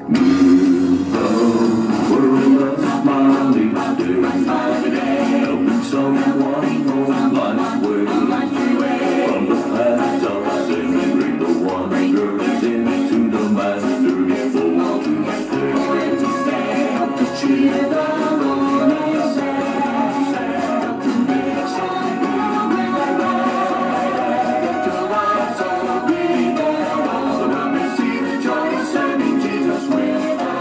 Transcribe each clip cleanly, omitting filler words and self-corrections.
Move the world of smiling day, helping someone home life's way. From the past of sin, bring the wanderers into the Master's fold to stay. Help to cheer the lonely sad, help to make some good right, to rise so be there. Also when we see the joy of serving Jesus with us.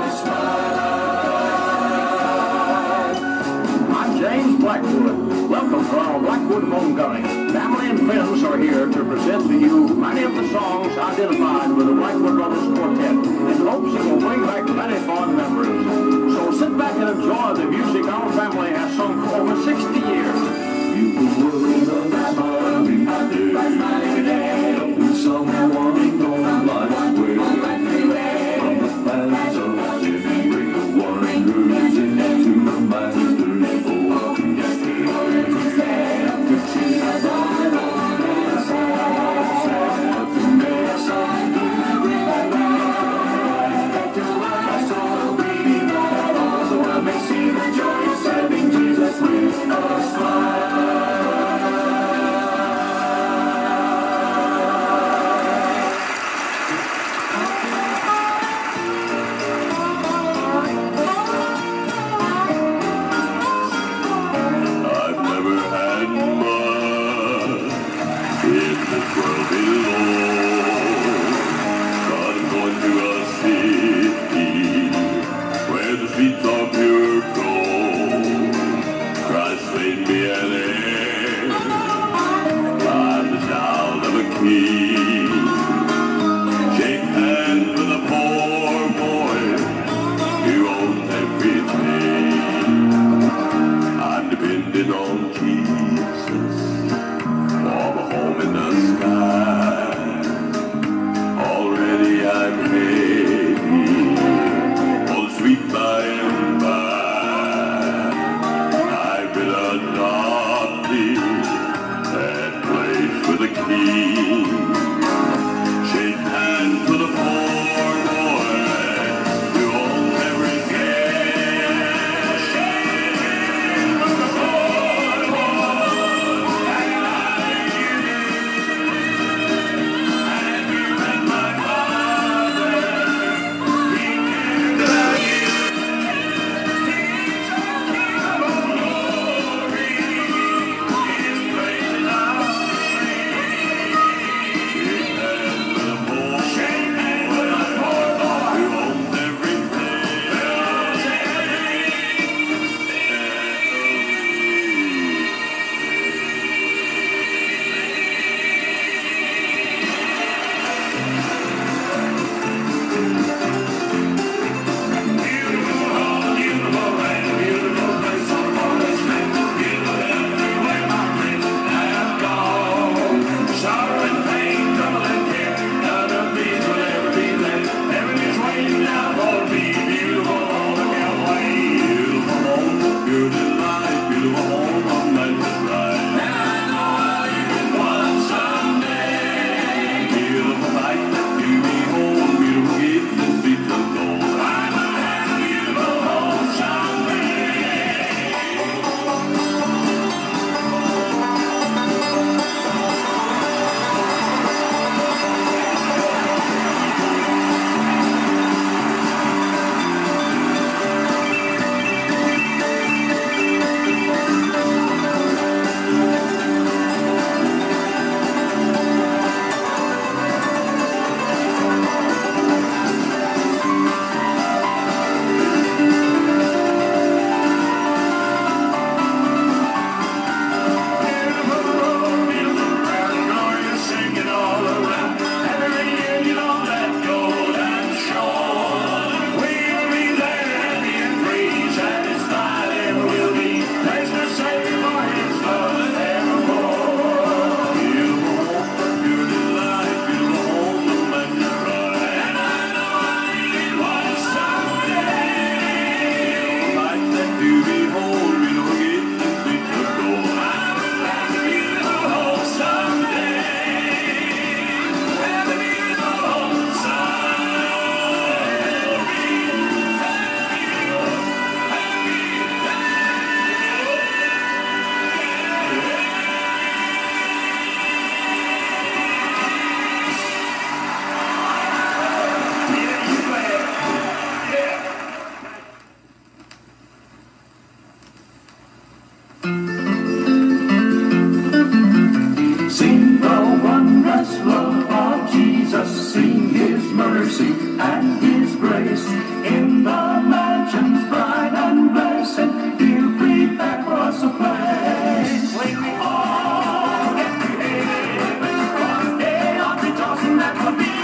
and His grace. In the mansions bright and blessed, He'll prepare for us a place. When we all get to heaven, what a day of rejoicing that will be.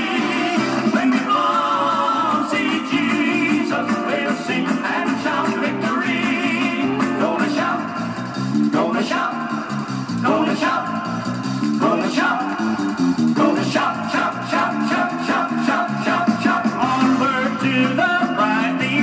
When we all see Jesus, we'll sing and shout victory. Gonna shout, gonna shout, gonna shout, gonna shout, gonna shout, shout, shout, shout, shout, shout, shout, shout. Onward to the brightly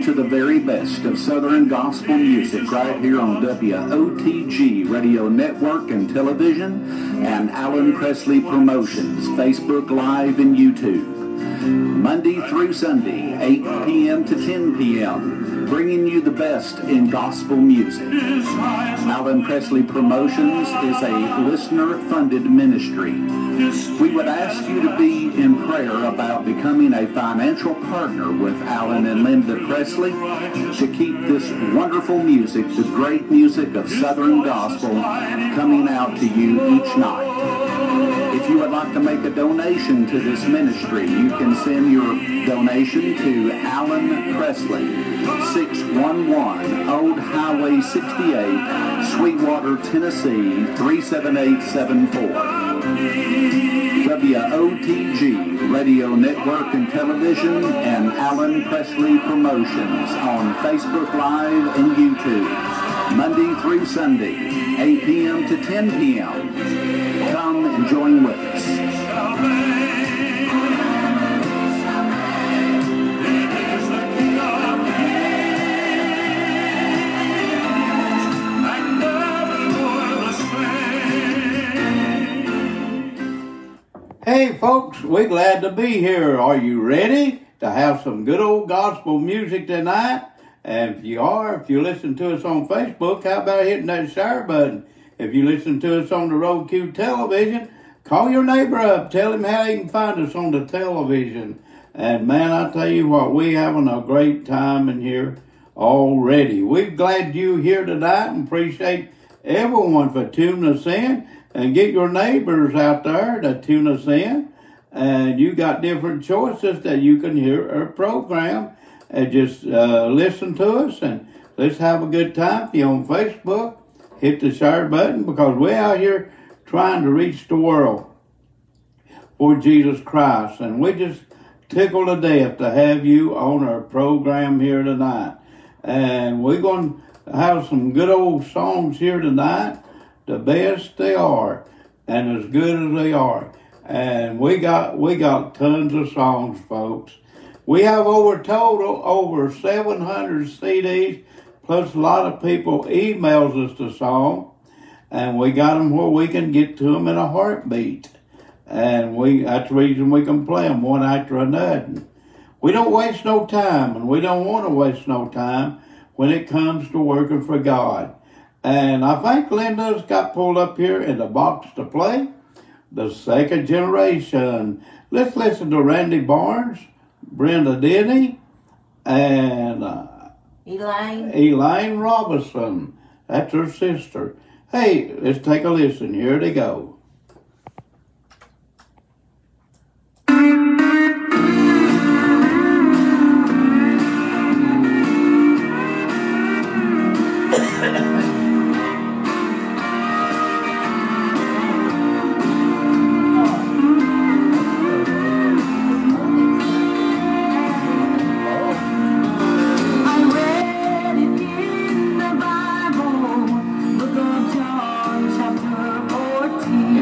to the very best of Southern gospel music right here on WOTG Radio Network and Television and Alan Presley Promotions, Facebook Live and YouTube. Monday through Sunday, 8 p.m. to 10 p.m., bringing you the best in gospel music. Alan Presley Promotions is a listener-funded ministry. We would ask you to be in prayer about becoming a financial partner with Alan and Linda Presley to keep this wonderful music, the great music of Southern gospel, coming out to you each night. If you would like to make a donation to this ministry, you can send your donation to Alan Presley, 611 Old Highway 68, Sweetwater, Tennessee, 37874. WOTG Radio Network and Television and Alan Presley Promotions on Facebook Live and YouTube, Monday through Sunday, 8 p.m. to 10 p.m. Come and join with us. Hey folks, we're glad to be here. Are you ready to have some good old gospel music tonight? And if you are, if you listen to us on Facebook, how about hitting that share button? If you listen to us on the Roku television, call your neighbor up. Tell him how he can find us on the television. And man, I tell you what, we're having a great time in here already. We're glad you're here tonight and appreciate everyone for tuning us in. And get your neighbors out there to tune us in. And you got different choices that you can hear our program. And just listen to us and let's have a good time. If you're on Facebook, hit the share button because we're out here trying to reach the world for Jesus Christ. And we just tickled to death to have you on our program here tonight. And we're going to have some good old songs here tonight. The best they are, and as good as they are. And we got tons of songs, folks. We have over 700 CDs, plus a lot of people emails us the song, and we got them where we can get to them in a heartbeat. And that's the reason we can play them one after another. We don't waste no time, and we don't want to waste no time when it comes to working for God. And I think Linda's got pulled up here in the box to play the second generation. Let's listen to Randy Barnes, Brenda Denny, and Elaine Robinson. That's her sister. Hey, let's take a listen. Here they go. Chapter 14.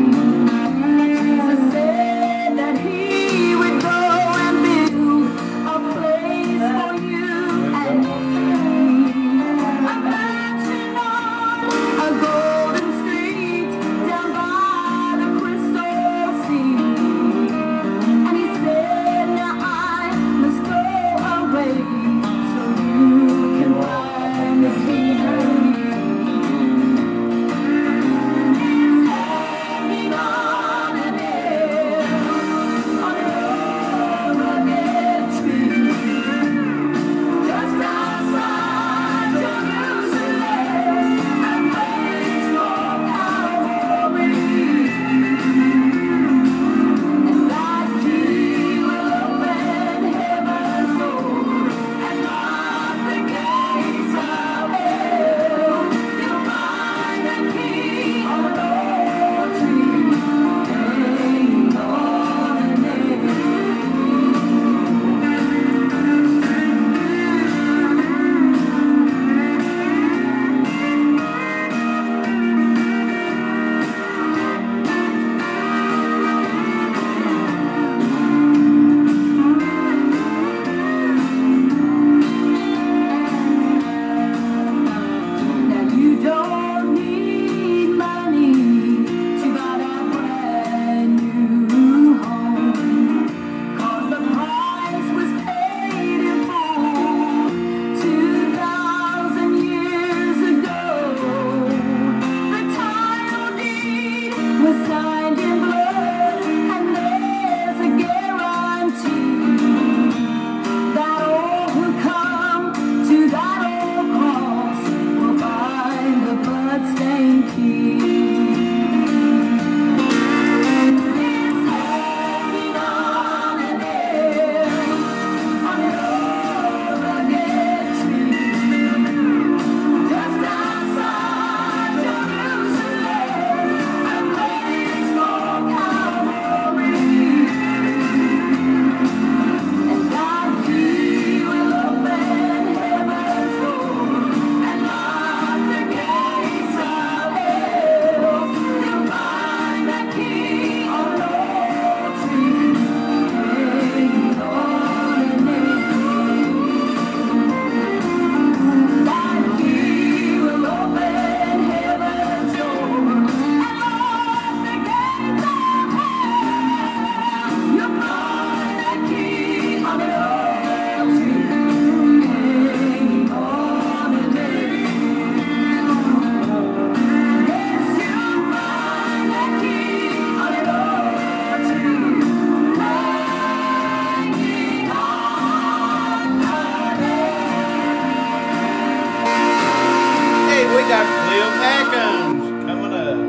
got Cliff Atkins coming up.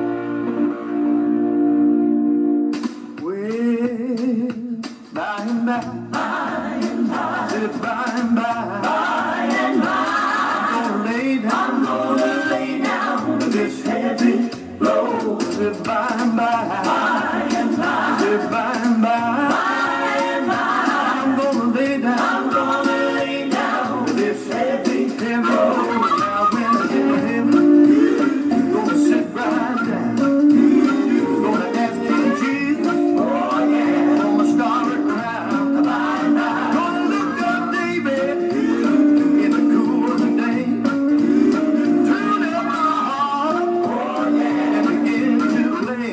Well, by and by, said by and by, I'm gonna lay down this heavy load. Said by and by, said by and by, I'm gonna lay down this heavy load. Now when I get to heaven, gonna sit right down, gonna ask King Jesus, gonna start a crowd, gonna look up David in the cool of the day, turn up my heart and begin to play.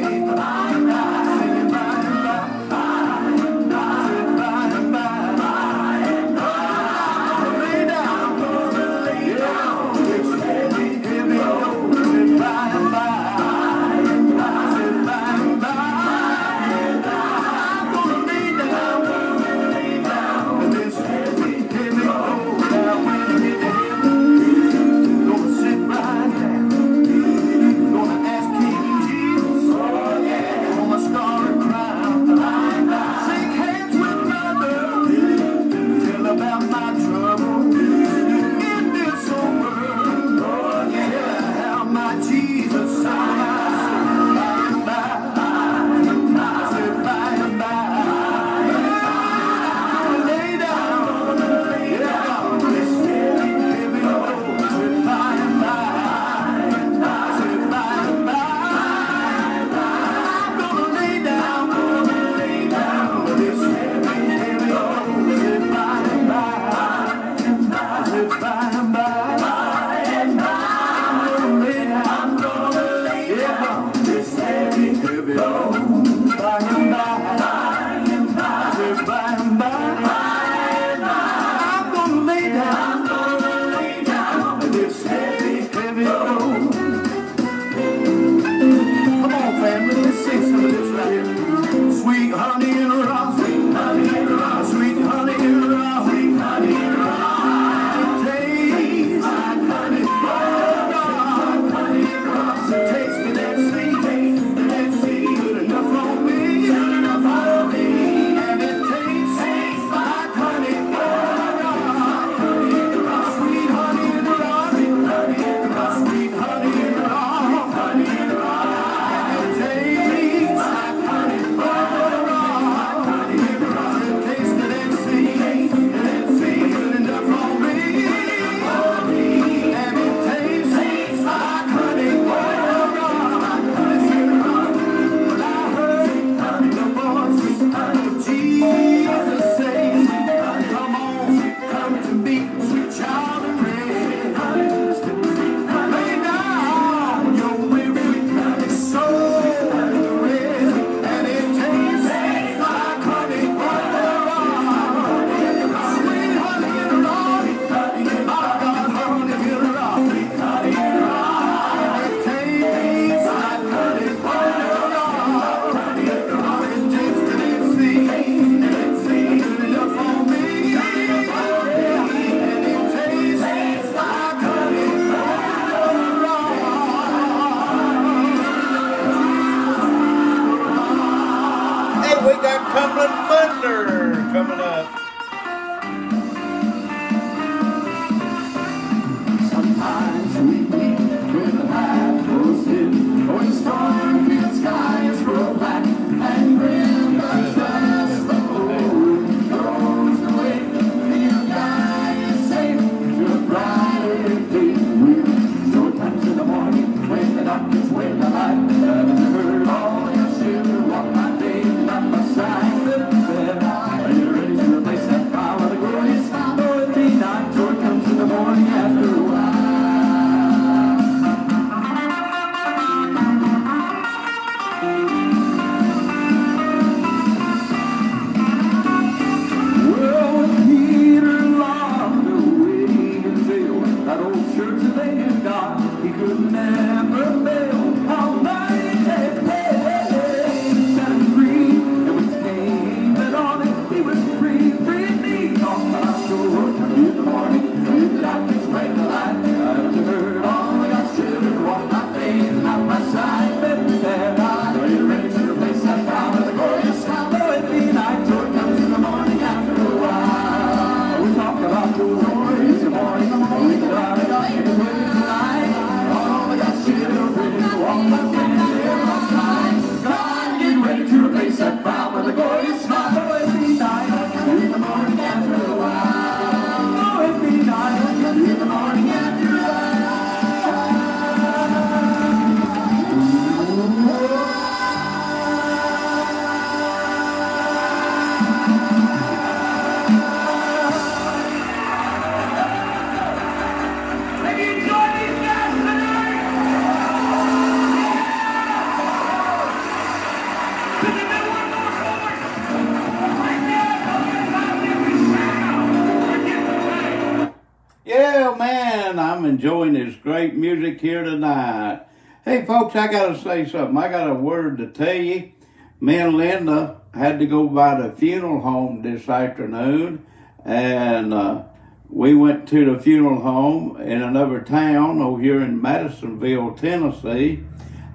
time enjoying this great music here tonight. Hey folks, I gotta say something. I got a word to tell you. Me and Linda had to go by the funeral home this afternoon, and we went to the funeral home in another town over here in Madisonville, Tennessee,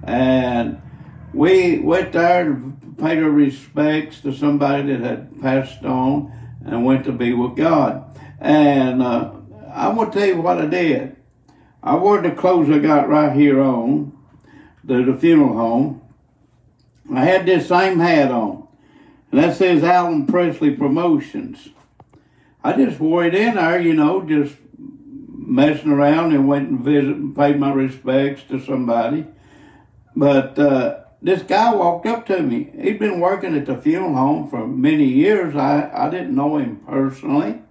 and we went there to pay our respects to somebody that had passed on and went to be with God. And I'm going to tell you what I did. I wore the clothes I got right here on to the funeral home. I had this same hat on, and that says Alan Presley Promotions. I just wore it in there, you know, just messing around, and went and visited and paid my respects to somebody. But this guy walked up to me. He'd been working at the funeral home for many years. I didn't know him personally,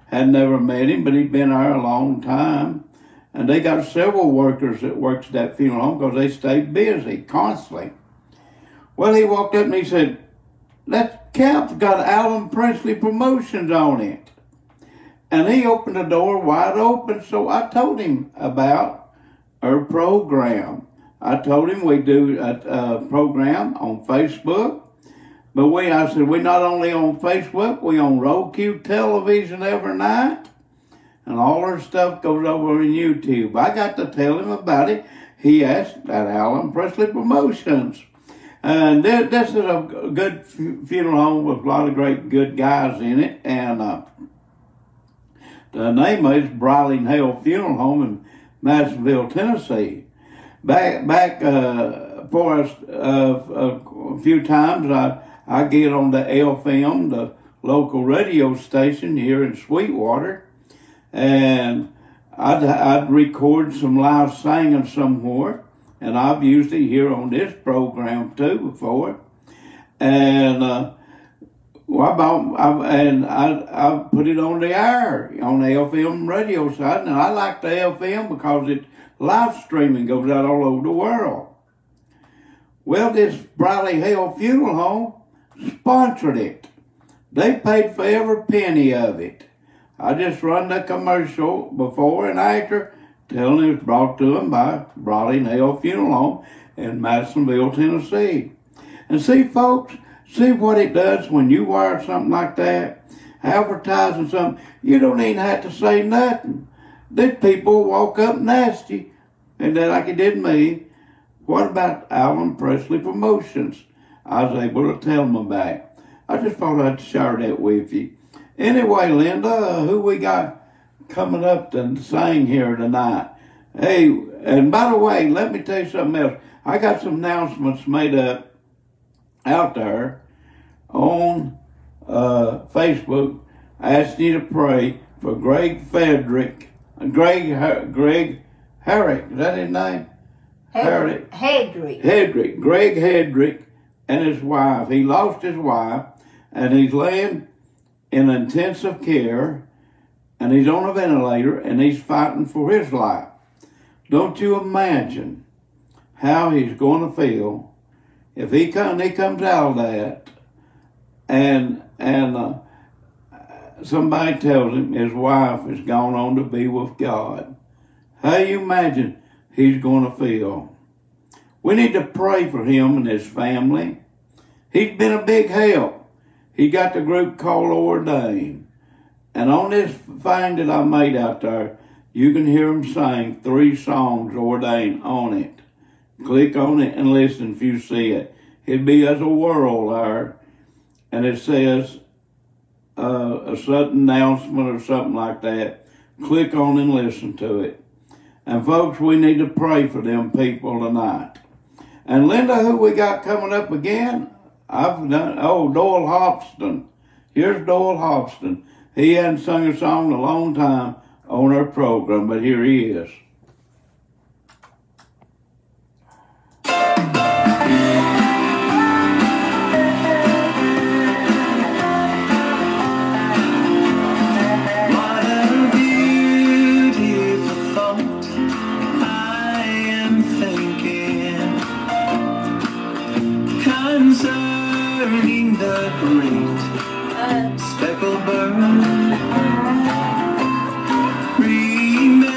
had never met him, but he'd been there a long time. And they got several workers that works at that funeral home because they stayed busy constantly. Well, he walked up and he said, "That cap's got Alan Presley Promotions on it." And he opened the door wide open, so I told him about our program. I told him we do a program on Facebook, but I said, we not only on Facebook, we on Roku television every night, and all our stuff goes over on YouTube. I got to tell him about it. He asked that Alan Presley Promotions. And this is a good funeral home with a lot of great good guys in it, and the name is Briley Hale Funeral Home in Madisonville, Tennessee. Back for us a few times, I get on the FM, the local radio station here in Sweetwater, and I'd record some live singing somewhere, and I've used it here on this program too before, and I put it on the air on the FM radio side, and I like the FM because it's live streaming, goes out all over the world. Well, this Briley Hale Funeral Home sponsored it. They paid for every penny of it. I just run the commercial before and after, telling it was brought to them by Briley Hale Funeral Home in Madisonville, Tennessee. And see, folks, see what it does when you wear something like that, advertising something. You don't even have to say nothing. These people walk up and ask you, and then like it did me, what about Alan Presley Promotions? I was able to tell them about it. I just thought I'd share that with you. Anyway, Linda, who we got coming up to sing here tonight? Hey, and by the way, let me tell you something else. I got some announcements made up out there on Facebook. I asked you to pray for Greg Herrick, is that his name? Hedrick. Greg Hedrick and his wife. He lost his wife, and he's laying in intensive care, and he's on a ventilator, and he's fighting for his life. Don't you imagine how he's going to feel if he comes out of that, and somebody tells him his wife has gone on to be with God. How do you imagine he's going to feel? We need to pray for him and his family. He's been a big help. He got the group called Ordained. And on this thing that I made out there, you can hear him sing 3 songs Ordained on it. Click on it and listen if you see it. It'd be as a world there, and it says a sudden announcement or something like that. Click on and listen to it. And folks, we need to pray for them people tonight. And Linda, who we got coming up again? Doyle Hobson. Here's Doyle Hobson. He hadn't sung a song in a long time on our program, but here he is. Concerning the great speckled bird, remember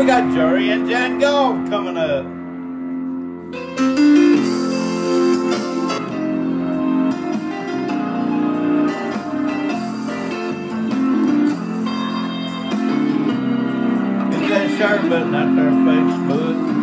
We got Jerry and Jan Golf coming up. Hit that share button out there, Facebook.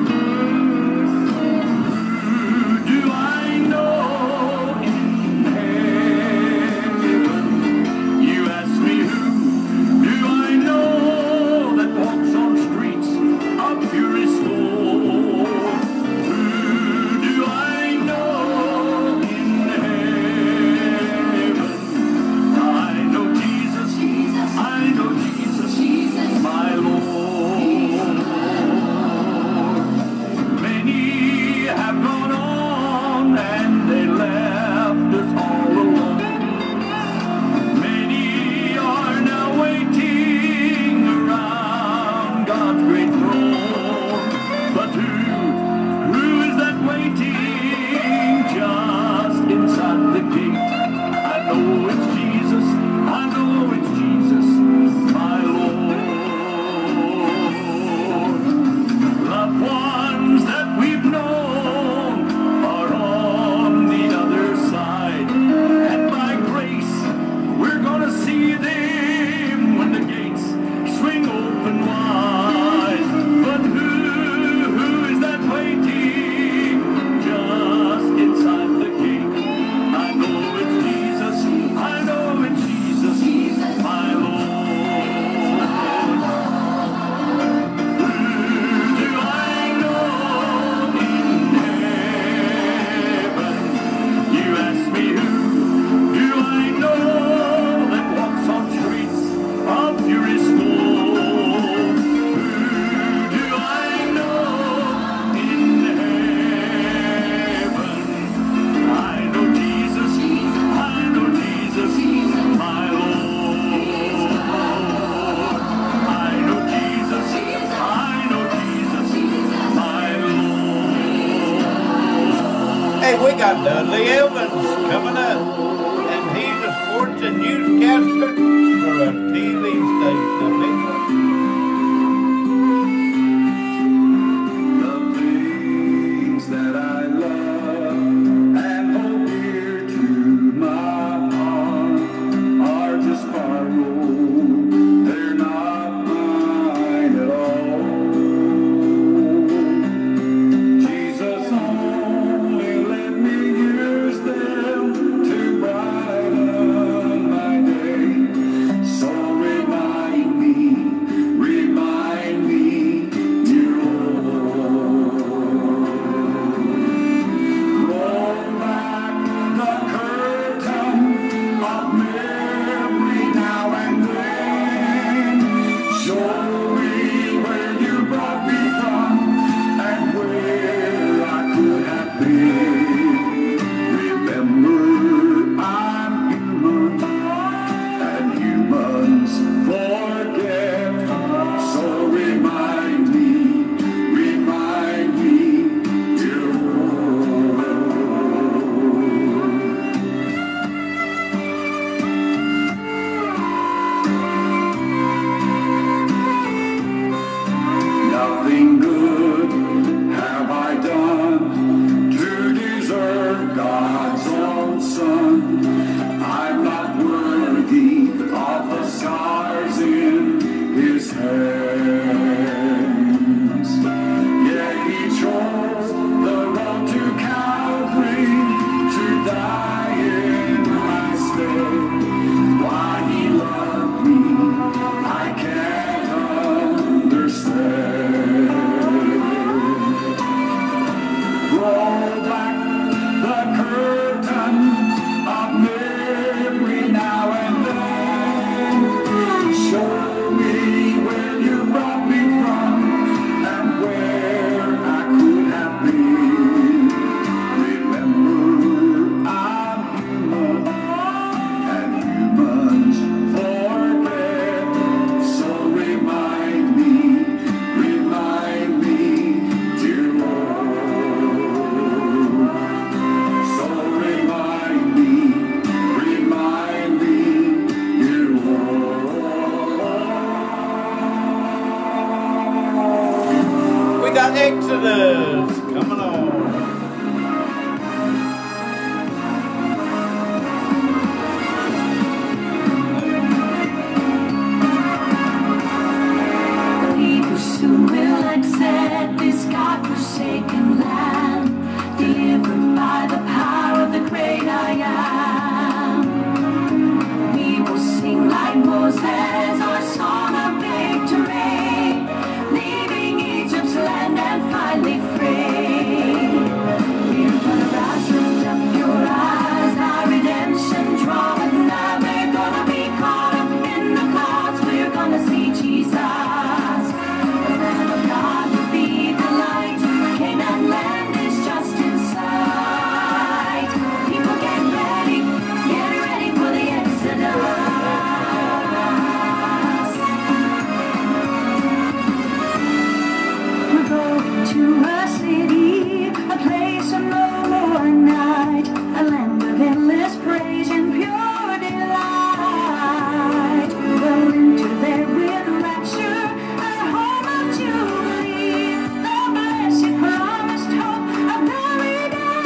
We got Dudley Evans coming up, and he's a sports and newscaster for a TV station, a big one. The things that I love and hold dear to my heart are just borrowed. They're not mine at all. Jesus only let me use them to brighten my day. Exodus coming on. Soon will accept this God-forsaken land, delivered by the power of the great I am. We will sing like Moses our song of victory, leaving Egypt's land and finally free. We're gonna rise, lift up your eyes, our redemption drawing nigh. We're gonna be caught up in the clouds, we're gonna see Jesus. God will be the light. Canaan land is just in sight. People get ready for the Exodus. We're going to a city, a place of no more night, a land of endless praise and pure delight. We'll enter there with rapture, our home of Jubilee, the blessed promised hope of glory day.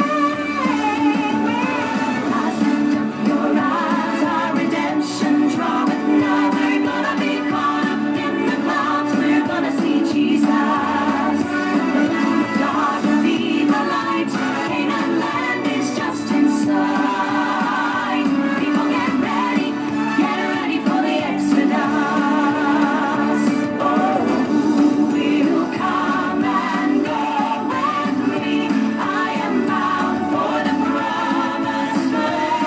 Rise, lift up your eyes, our redemption draweth nigh. We're gonna be caught up in the clouds, we're gonna see Jesus. The Lamb of God will be the light, Canaan land is just in sight. People get ready for the Exodus. Oh, will come and go with me. I am bound for the promised land.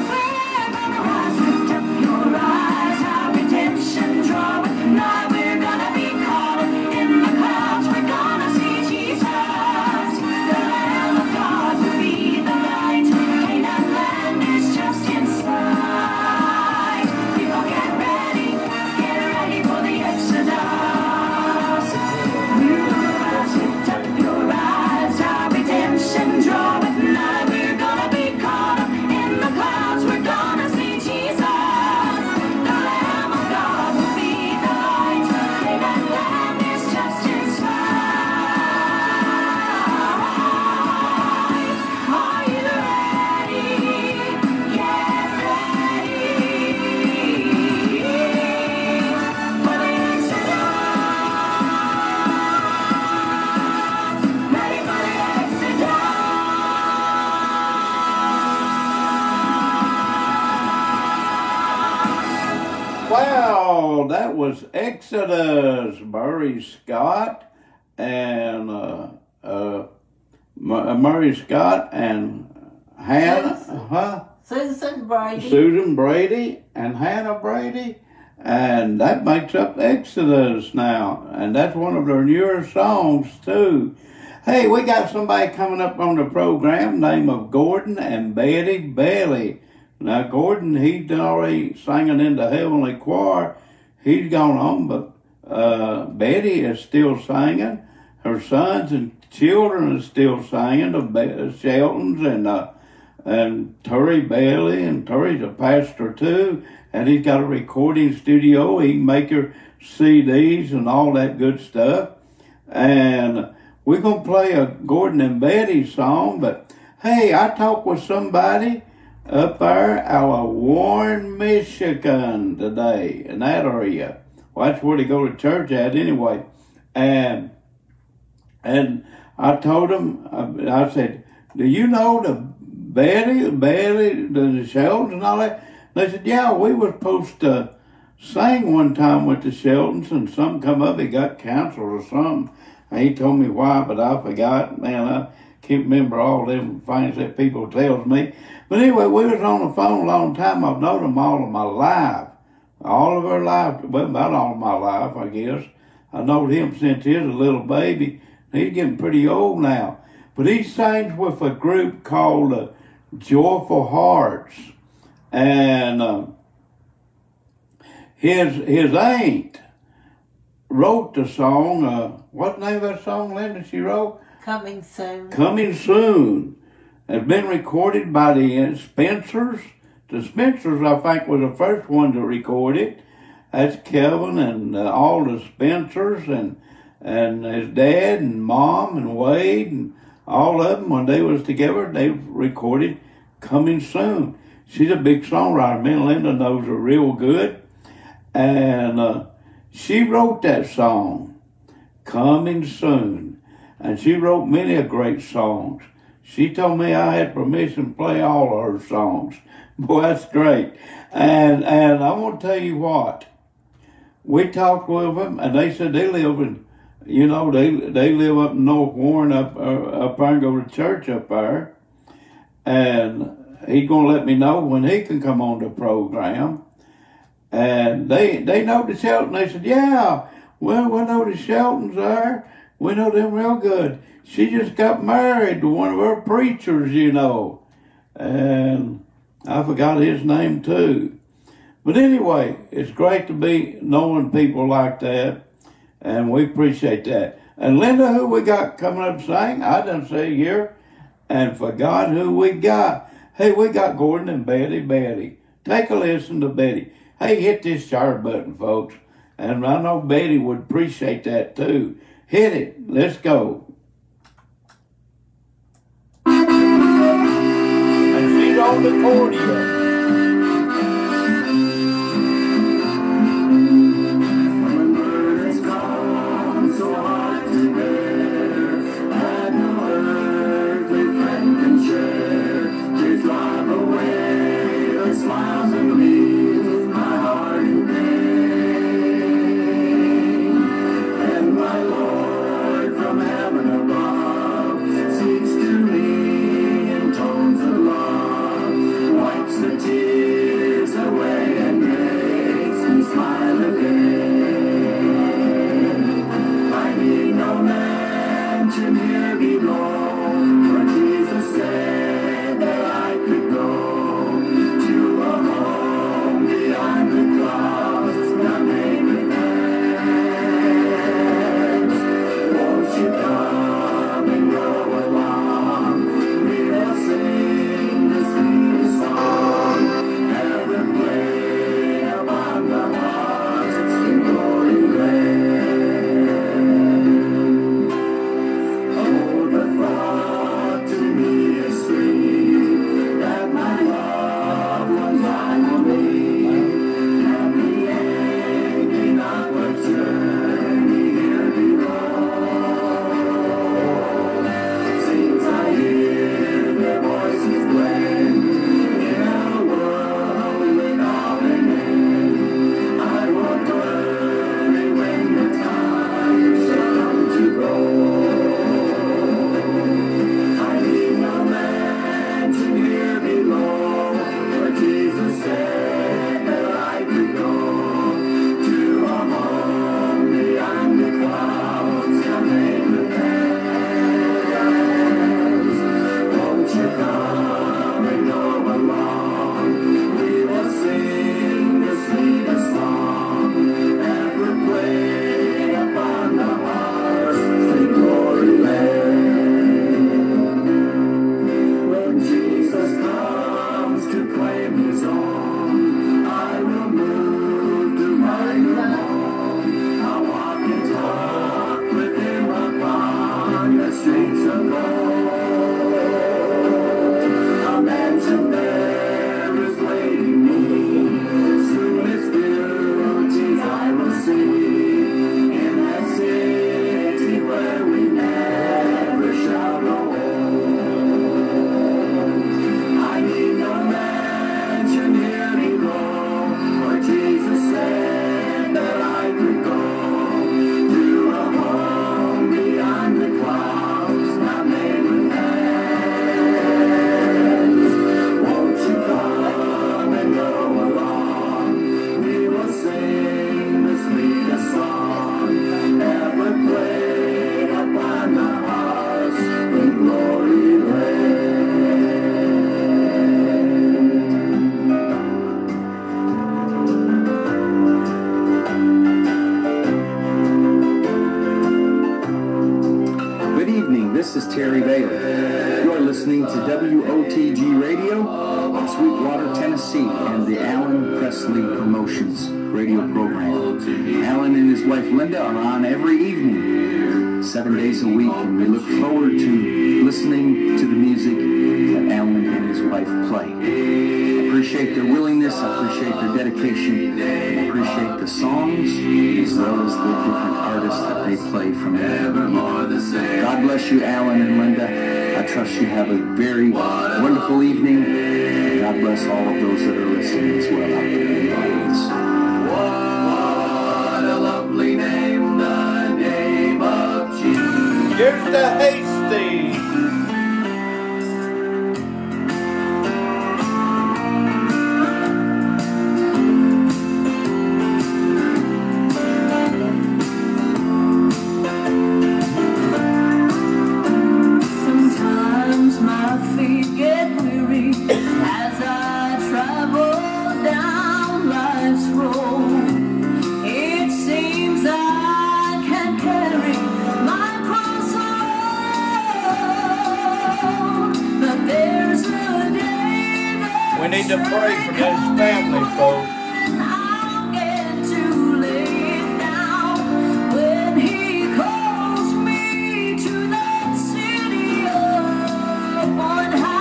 We're gonna rise, lift up your eyes, our redemption draweth nigh. We're gonna be caught up in the clouds, we're gonna see Jesus. The Lamb of God will be the light, Canaan land is just in sight. People get ready for the Exodus. We're gonna rise, lift up your eyes, our redemption draweth nigh. We're gonna be caught up in the clouds, we're gonna see Jesus. The Lamb of God will be the light, Canaan land is just in sight. Are you ready? Get ready for the Exodus. Ready for the Exodus. Wow, that was Exodus, Murray Scott and Murray Scott and Hannah, Susan Brady. Susan Brady and Hannah Brady, and that makes up Exodus now, and that's one of their newer songs too. Hey, we got somebody coming up on the program, name of Gordon and Betty Bailey. Now, Gordon, he's already singing in the Heavenly Choir. He's gone on, but Betty is still singing. Her sons and children are still singing, the Sheltons and Terry Bailey, and Terry's a pastor too, and he's got a recording studio. He can make her CDs and all that good stuff. And we're going to play a Gordon and Betty song, but hey, I talked with somebody up there out of Warren, Michigan today, in that area. Well, that's where they go to church at anyway. And I told him, I said, do you know the Betty, the Sheltons and all that? They said, yeah, we were supposed to sing one time with the Sheltons, and something come up, it got canceled or something. And he told me why, but I forgot. Man, I can't remember all them things that people tells me. But anyway, we was on the phone a long time. I've known them all of my life. All of her life. Well, not all of my life, I guess. I knowed him since he was a little baby. He's getting pretty old now. But he sings with a group called Joyful Hearts. And his aunt wrote the song. What's the name of that song, Linda, she wrote? Coming Soon. Coming Soon. It's been recorded by the Spencers. The Spencers, I think, was the first one to record it. That's Kevin and all the Spencers and his dad and mom and Wade and all of them. When they was together, they recorded Coming Soon. She's a big songwriter. Me and Linda knows her real good. And she wrote that song, Coming Soon. And she wrote many great songs. She told me I had permission to play all of her songs. Boy, that's great. And I want to tell you what. We talked with them, and they said they live in, they live up in North Warren, up there and go to church up there. And he's going to let me know when he can come on the program. And they know the Shelton. They said, yeah, well, we know the Sheltons there. We know them real good. She just got married to one of our preachers, And I forgot his name too. But anyway, it's great to be knowing people like that. And we appreciate that. And Linda, who we got coming up to sing, I done say here, and forgot who we got. Hey, we got Gordon and Betty. Take a listen to Betty. Hey, hit this share button, folks. And I know Betty would appreciate that too. Hit it. Let's go. And she's on the accordion. The Sweetwater, Tennessee, and the Alan Presley Promotions radio program. Alan and his wife Linda are on every evening, 7 days a week, and we look forward to listening to the music that Alan and his wife play. I appreciate their willingness, I appreciate their dedication, and I appreciate the songs as well as the different artists that they play from evermore the same. God bless you, Alan and Linda. I trust you have a very wonderful evening. And God bless all of those that are listening as well out there in the audience. What a lovely name, the name of Jesus. Here's the Hasty. Sometimes my feet get weary as I travel down life's road. It seems I can't carry my cross alone, but there's a day that We need to pray for this family, folks. I'll get to lay it down when He calls me to that city up on high.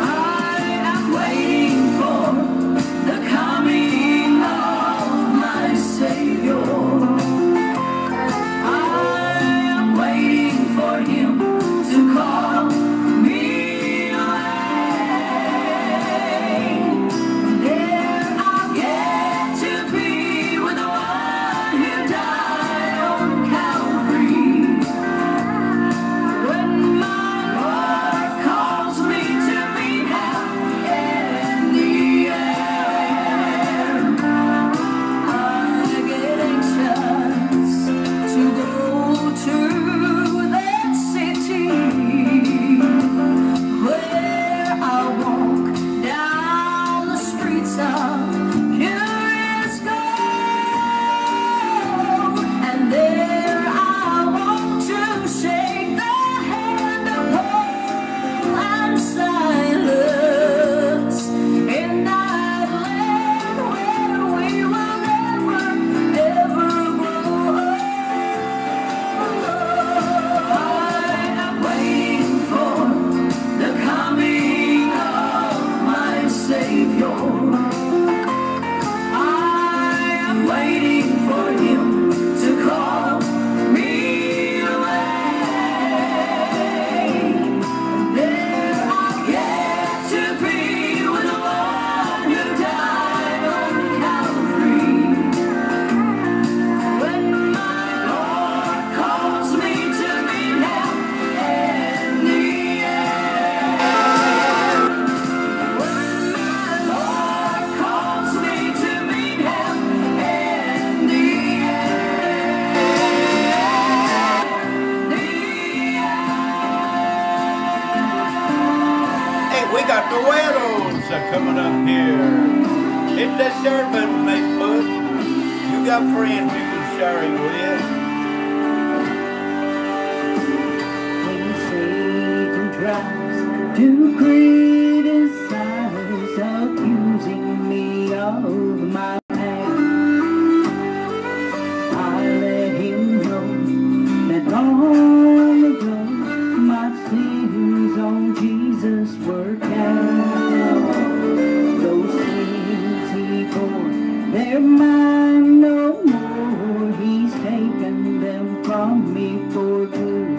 I am waiting for the coming of my Savior. I am waiting for Him to call me away. There I'll get to be with the one who died on Calvary. When my Lord calls me to meet Him in the air, I get anxious to go to that city where I'll walk down the streets of purest gold, and there I want to shake the hand of Paul and Silas in that land where we will never, ever grow old. I am waiting for the coming of my Savior. I am waiting for Him to call me away. There I'll get to be with the one who died on Calvary. When my Lord calls me to meet Him in the air. When my Lord calls me to meet Him in the Hey, we got the Weddles coming up here. Hit that share button, Facebook. You got friends you can share it with. When Satan tries to criticize, accusing me of my past, I let him know that long ago my sins on Jesus were cast. Those sins He bore, they're mine no more. He's taken them from me for good,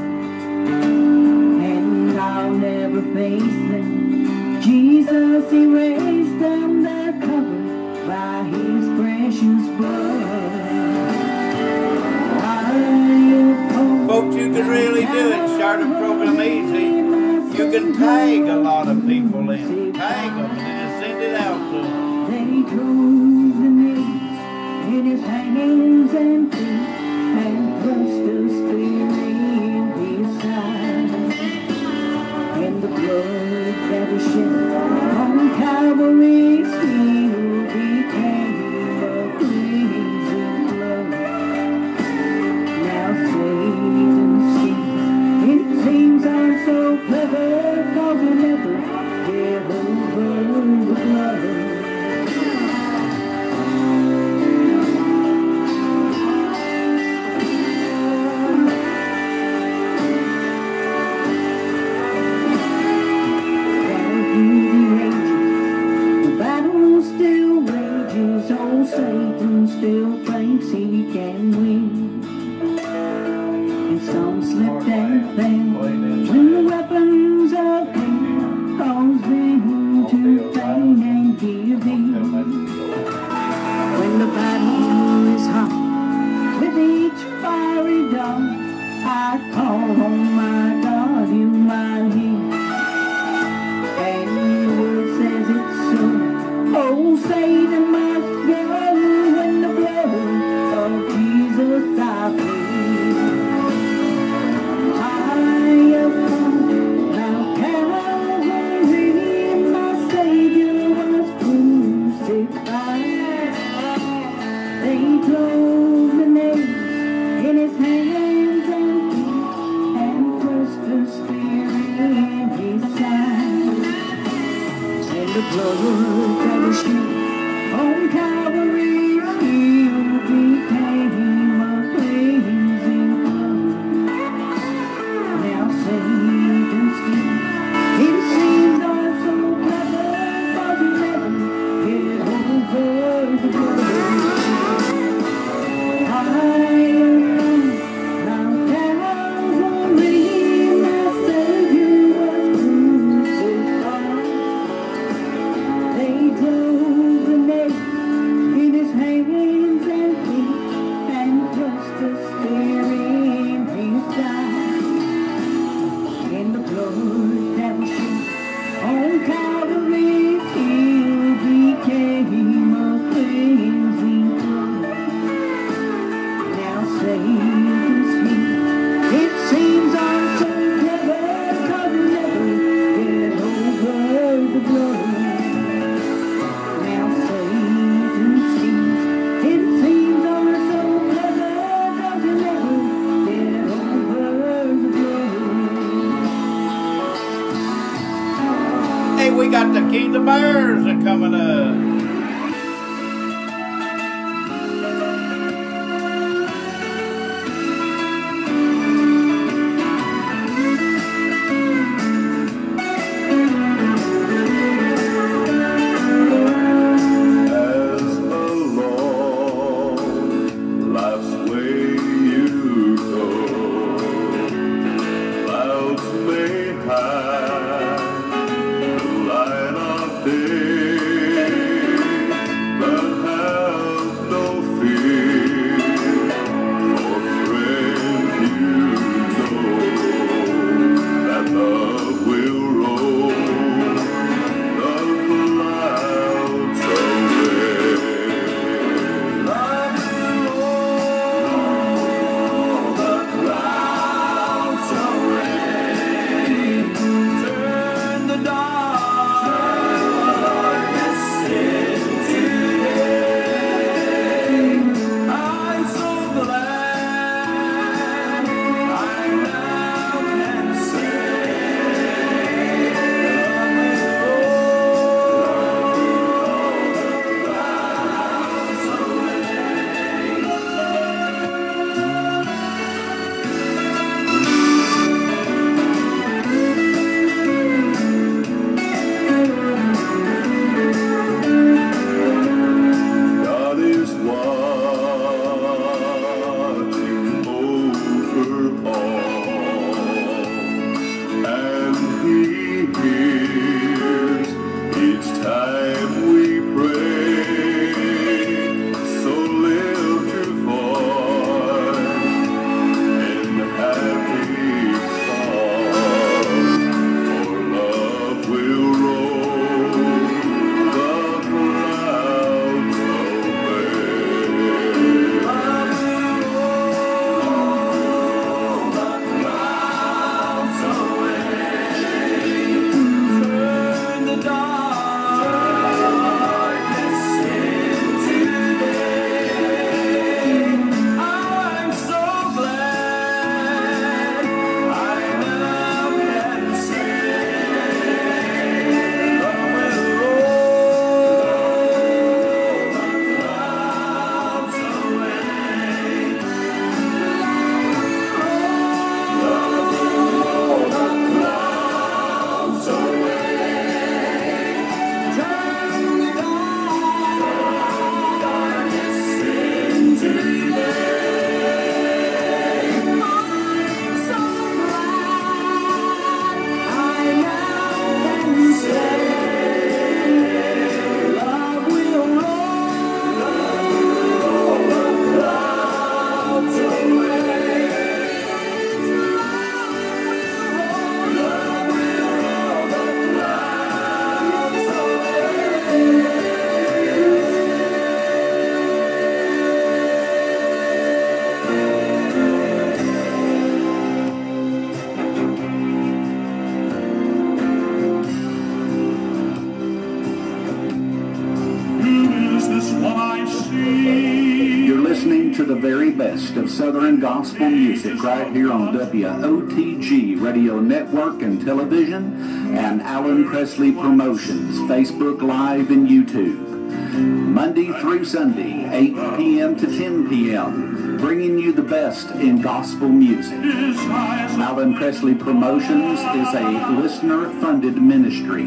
and I'll never face them. Jesus erased them, they're covered by His precious blood. Folks, you can really do it. Start a program easy. You can tag a lot of people in. Tag them and then send it out to them. Then He drove the nails in His hands and feet and thrust a spear in His side. And the blood that was shed on Calvary's hill became a crimson blood. Now Satan sees it seems I'm so clever, 'cause he'll never the blood that was shed on Calvary's hill became a blazing flood. Now Satan's scheme, it seems all so clever, but he never get over the blood. We got the Key the Bears are coming up. As along life's way you go, clouds may hide the light of day, but have no fear, for friend you know that love will roll the clouds away. Love will roll the clouds away. Turn the darkness into day. I'm so glad I now can say, God is watching over all, and He hears each time we pray. So live to voice in happy song, for love will roll the clouds away. Love will roll the clouds away. Turn the darkness into day. I'm so glad I now can say, love will roll the clouds away. Love will roll the clouds away. Turn the darkness into day. I'm so glad I now can say, love will roll the clouds away. Love will roll the clouds away. Is this what I see? You're listening to the very best of Southern gospel music right here on WOTG Radio Network and Television and Alan Presley Promotions, Facebook Live and YouTube. Monday through Sunday, 8 p.m. to 10 p.m., bringing you the best in gospel music. Alan Presley Promotions is a listener-funded ministry.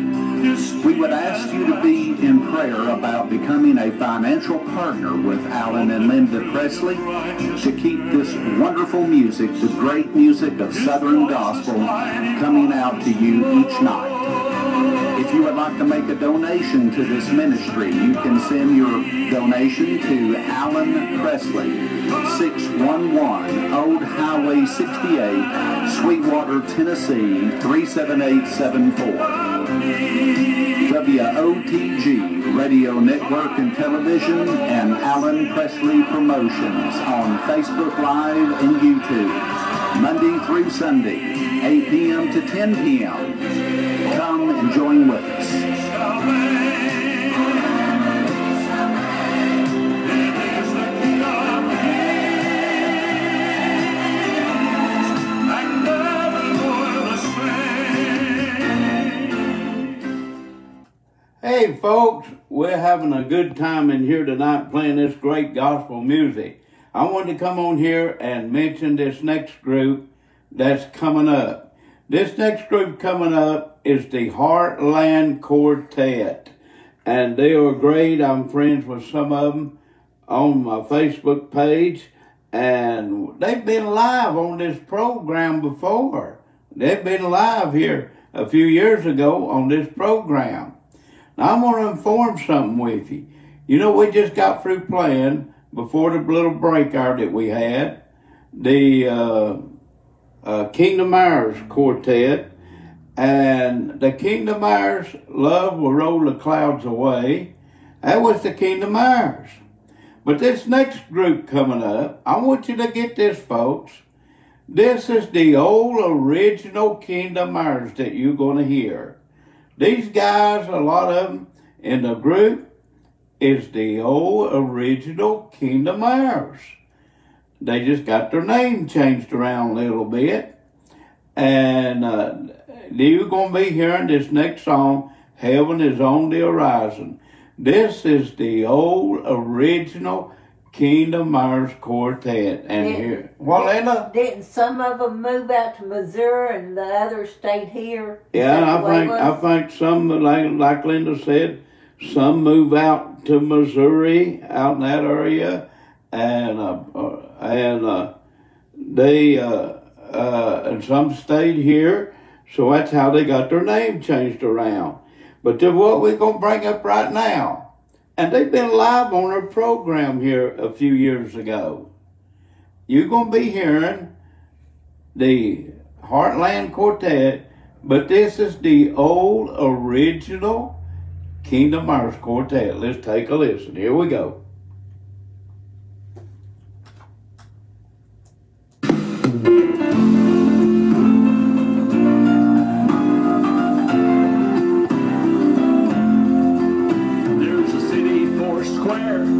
We would ask you to be in prayer about becoming a financial partner with Alan and Linda Presley to keep this wonderful music, the great music of Southern Gospel, coming out to you each night. If you would like to make a donation to this ministry, you can send your donation to Alan Presley, 611 Old Highway 68, Sweetwater, Tennessee, 37874. WOTG Radio Network and Television and Alan Presley Promotions on Facebook Live and YouTube. Monday through Sunday, 8 p.m. to 10 p.m. Come and join with us. Hey folks, we're having a good time in here tonight playing this great gospel music. I wanted to come on here and mention this next group that's coming up. This next group coming up is the Heartland Quartet, and they are great. I'm friends with some of them on my Facebook page, and they've been live on this program before. They've been live here a few years ago on this program. Now, I'm going to inform something with you. You know, we just got through playing, before the little break hour that we had, the Kingdom Myers Quartet. And the Kingdom Myers, Love Will Roll the Clouds Away, that was the Kingdom Myers. But this next group coming up, I want you to get this, folks. This is the old original Kingdom Myers that you're going to hear. These guys, a lot of them in the group, is the old original Kingdom Myers. They just got their name changed around a little bit. And you're going to be hearing this next song, Heaven is on the Horizon. This is the old original Kingdom Myers Quartet. And here, Layla? Didn't some of them move out to Missouri and the others stayed here? Yeah, I think some, like Linda said, some move out to Missouri, out in that area, and some stayed here. So that's how they got their name changed around. But to what we're going to bring up right now, and they've been live on our program here a few years ago. You're going to be hearing the Heartland Quartet, but this is the old original Kingdom Myers Quartet. Let's take a listen. Here we go.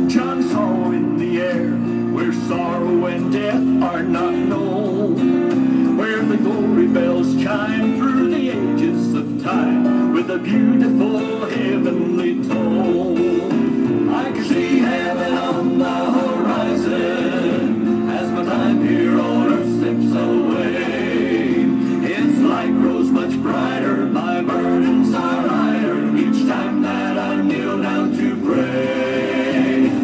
John saw in the air, where sorrow and death are not known, where the glory bells chime through the ages of time with a beautiful heavenly tone. I can see heaven on the horizon as my time here on earth slips away. Its light grows much brighter, my burdens are lighter each time that I kneel down to pray.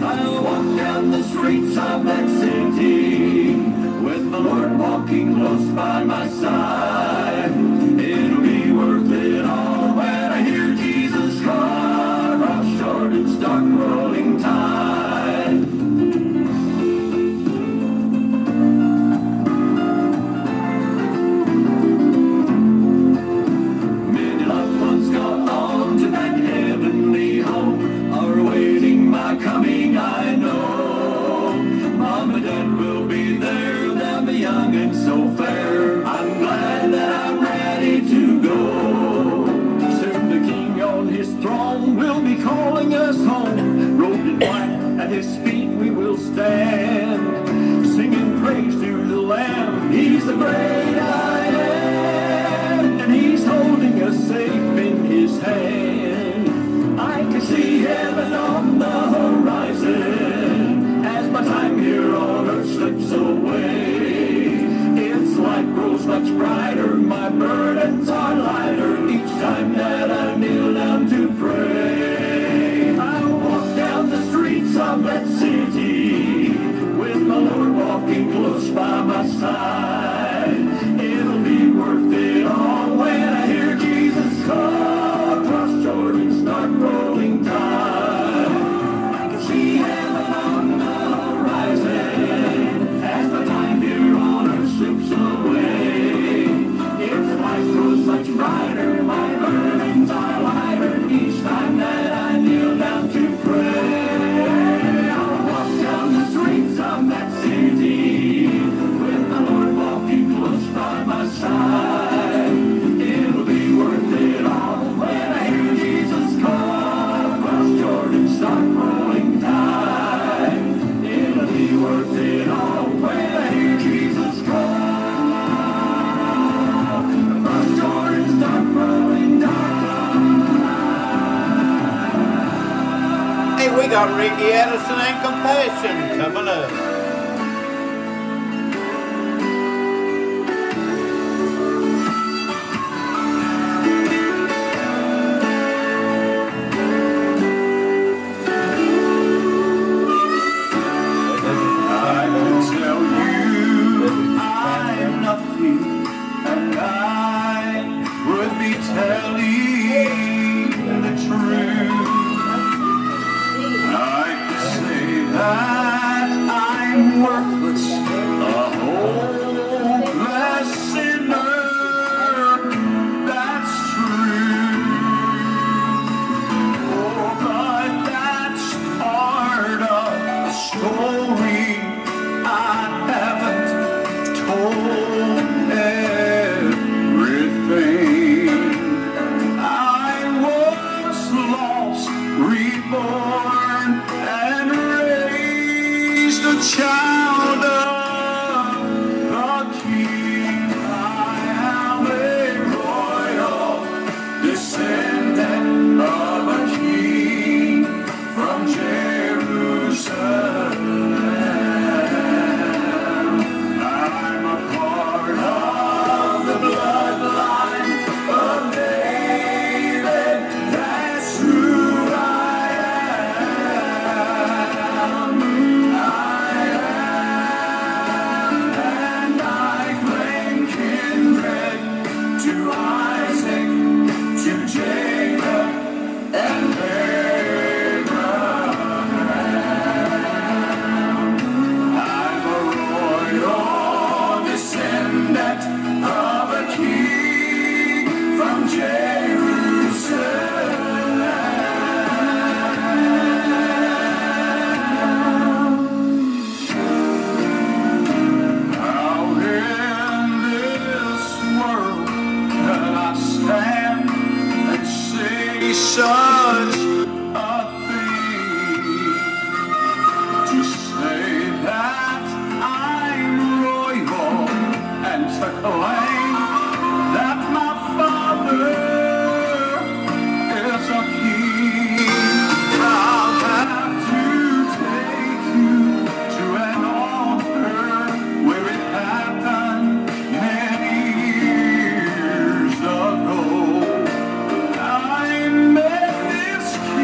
I'll walk down the streets of that city with the Lord walking close by my side. It'll be worth it all when I hear Jesus cry across Jordan's dark rolling tide. Many loved ones gone on to that heavenly home are awaiting my coming, I know. Mom and Dad will be there, they'll be young and so fair. I'm glad that I'm ready to go. Soon the King on his throne will be calling us home. Robed in white, at his feet we will stand, singing praise to the Lamb. He's the great I am, and he's holding us safe in his hand. I can see heaven on the horizon as my time here on earth slips away. Its light grows much brighter, my burdens are lighter each time that I kneel down to pray. I'll walk down the streets of that city with my Lord walking close by my side. It'll be worth it all when I hear Jesus call across Jordan's dark rolling tide. I can see heaven on the horizon as my time here on earth slips away. Its light grows much brighter, my burdens are lighter each time that I kneel down to pray. I'll walk down the streets of that city with my Lord walking close by my side. It'll be worth it all when I hear Jesus call across Jordan's dark rolling tide. It'll be worth it all when I hear Jesus call across Jordan's dark rolling tide. Hey, we got Ricky Addison and Compassion coming up. I can tell you I'm nothing, and I would be telling the truth. I could say that I'm worthless, a hopeless sinner. That's true. Oh, but that's part of the story. I haven't told everything. I was lost, reborn, and raised a child of the King. I am a royal descendant of a king from Jerusalem. I'm a part of the bloodline of David. That's who I am. And I claim kindred to Isaac, to Jacob, and Abraham. I'm a royal descendant of a king from Jerusalem. How in this world can I stand and say such a thing? To say that I'm royal and to claim that my father is a king. I'll have to take you to an altar where it happened many years ago. I met this king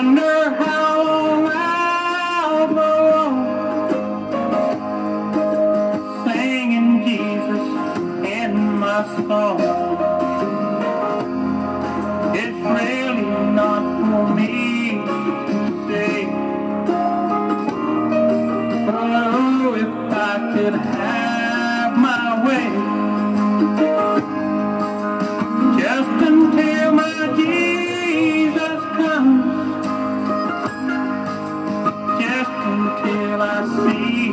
wonder how long I'll go on singing Jesus in my song. It's really not for me to say. Oh, if I could have my way, just until my Jesus comes, just until I see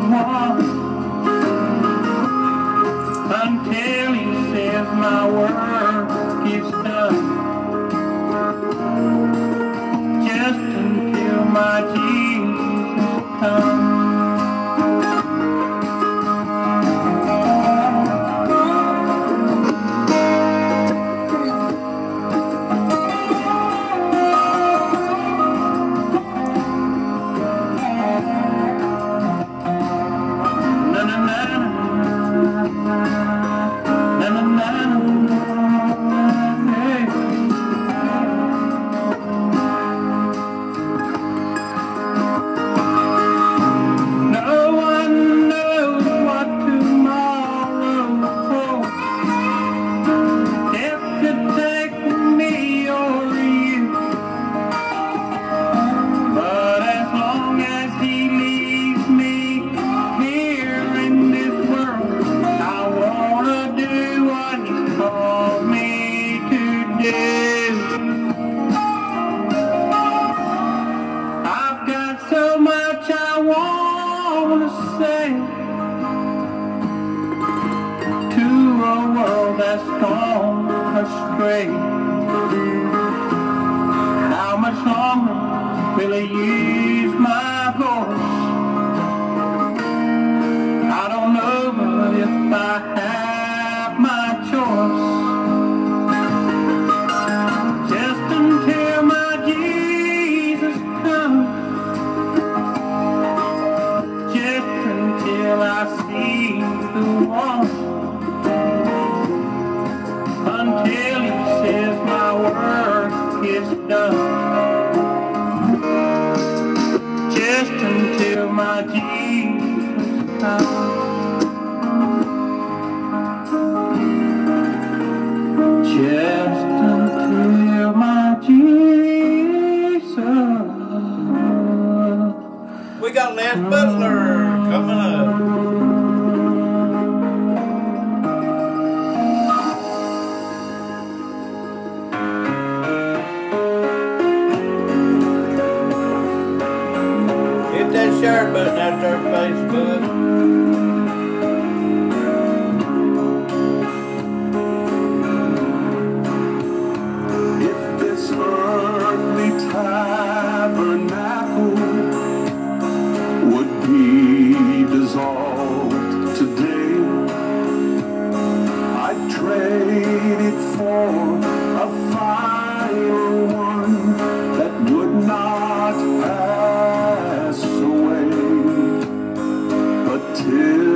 one, until he says my work is done, just until my Jesus comes. I've got so much I want to say to a world that's gone astray. How much longer will I use my voice? I don't know, but if I have my choice, just until my Jesus comes, just until I see the one, until he says my work is done, just until my Jesus comes. Just until my Jesus. We got Les Butler coming up. Hit that share button out there, Facebook. Tabernacle would be dissolved today, I'd trade it for a final one that would not pass away. But till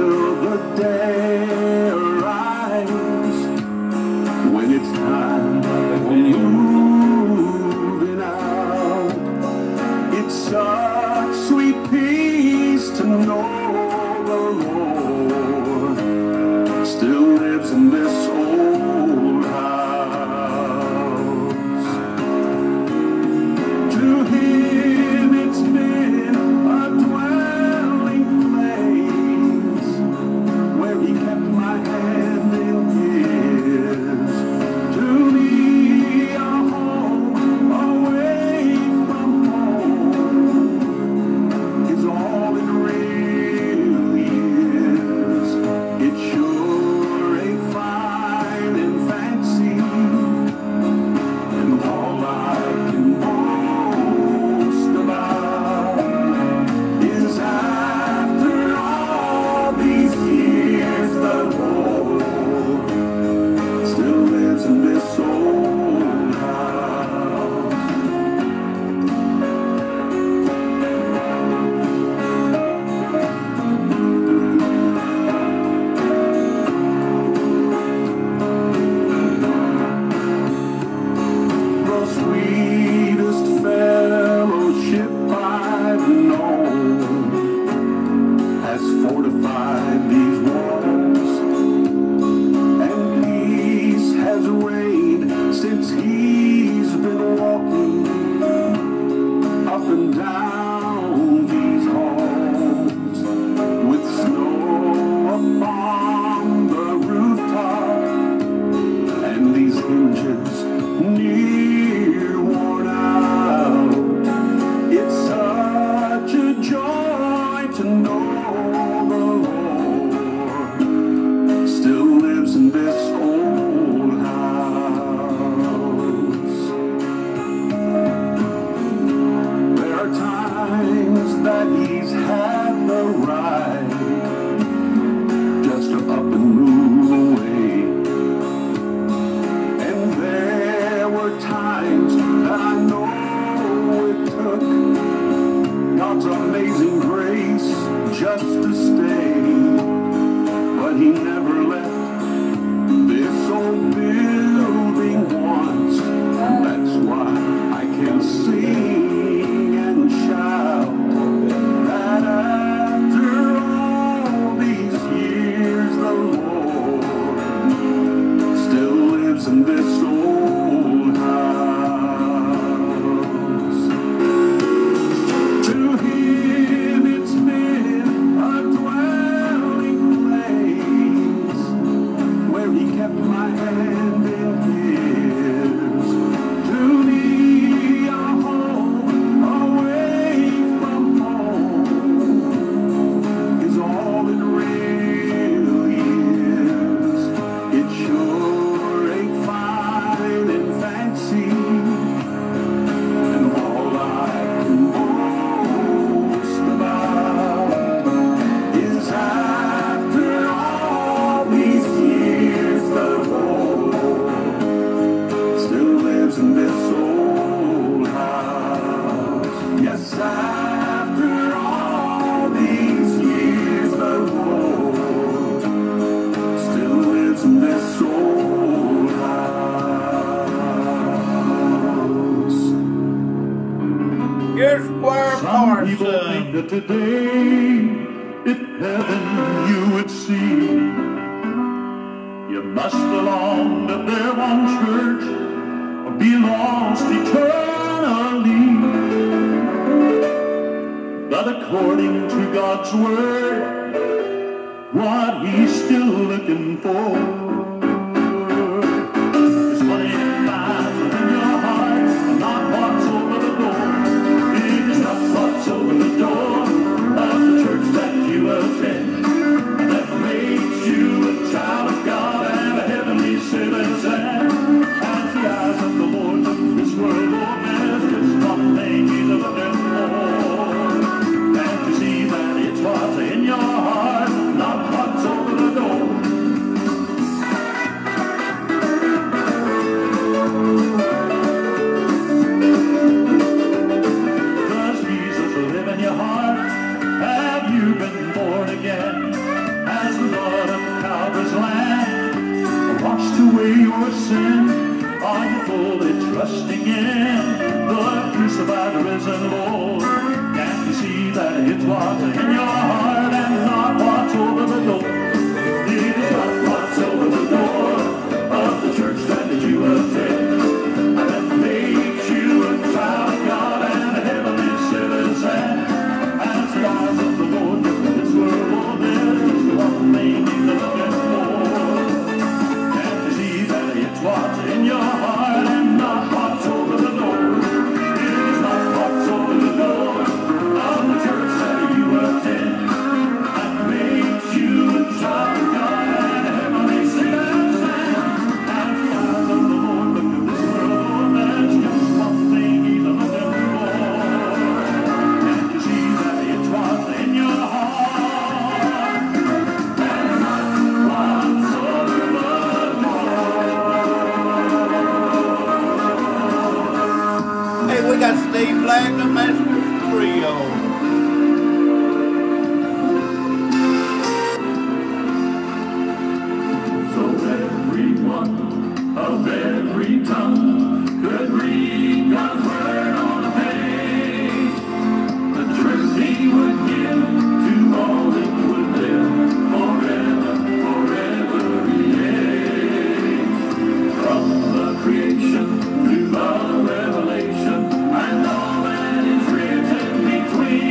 God's amazing grace just to stay, but he never left this old building once. That's why I can sing and shout that after all these years the Lord still lives in this old house. To him it's been a dwelling place where he kept my hand in his. To me a home away from home is all it really is. It sure ain't fine and fancy, and all I can boast about is after all these years the Lord still lives in this old house. Yes, after all these years the Lord still lives in this old house. Here's Square Some people think Parson. that today, if heaven you would see, you must belong to their one church or be lost eternally. But according to God's word, what he's still looking for is money and finds within your heart, not what's over the door. It is not what's over the door of the church that you attend that makes you a child of God and a heavenly citizen. As the eyes of the Lord look this world, Lord, there's just one thing he's looking for. Can't you see that it's what's in your heart, not what's over the door? Does Jesus live in your heart? Have you been born again? Has the blood of Calvary's Lamb washed away your sin? Are you fully trusting in the crucified, risen Lord? Can't you see that it's what's in your heart and not what's over the door? It is not what's over the door of the church that you attend that makes you a child of God and a heavenly citizen. As the eyes of the Lord look at this world, there's just one thing he's looking for. Can't you see that it's what's in your heart and not what's over the door? It is not what's over the door of the church that you attend that makes you a child of God and a heavenly citizen. As the eyes of the Lord look at this world, there's just one thing he's looking for. Can't you see that it's what's in your heart and not what's over the door? Hey, we got Steve Black, the Masters Trio. So everyone of every tongue could read God's word on the page. The truth he would give to all that would live forever, forever age. From the creation to the revelation and all that is written between.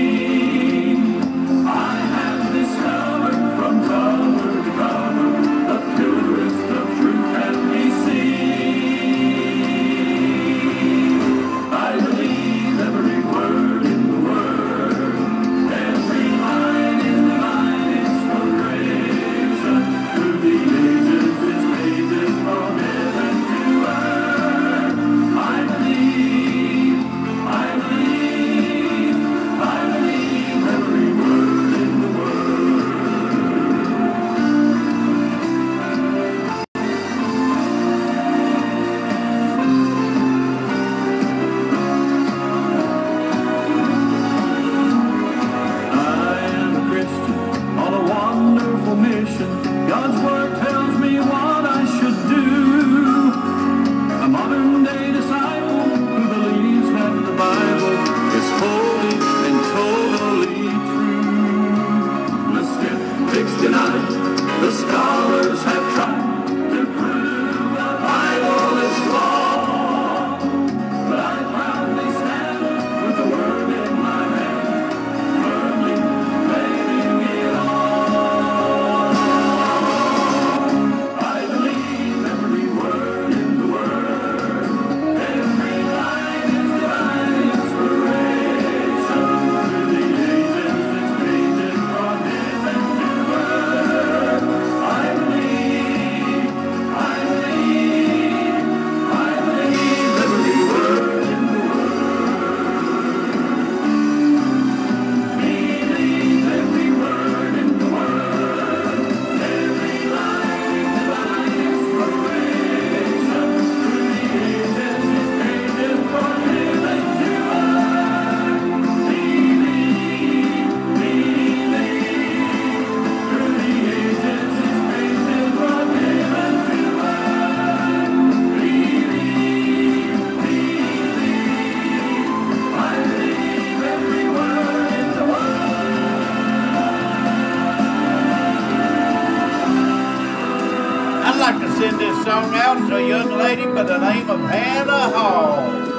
out to a young lady by the name of Hannah Hall.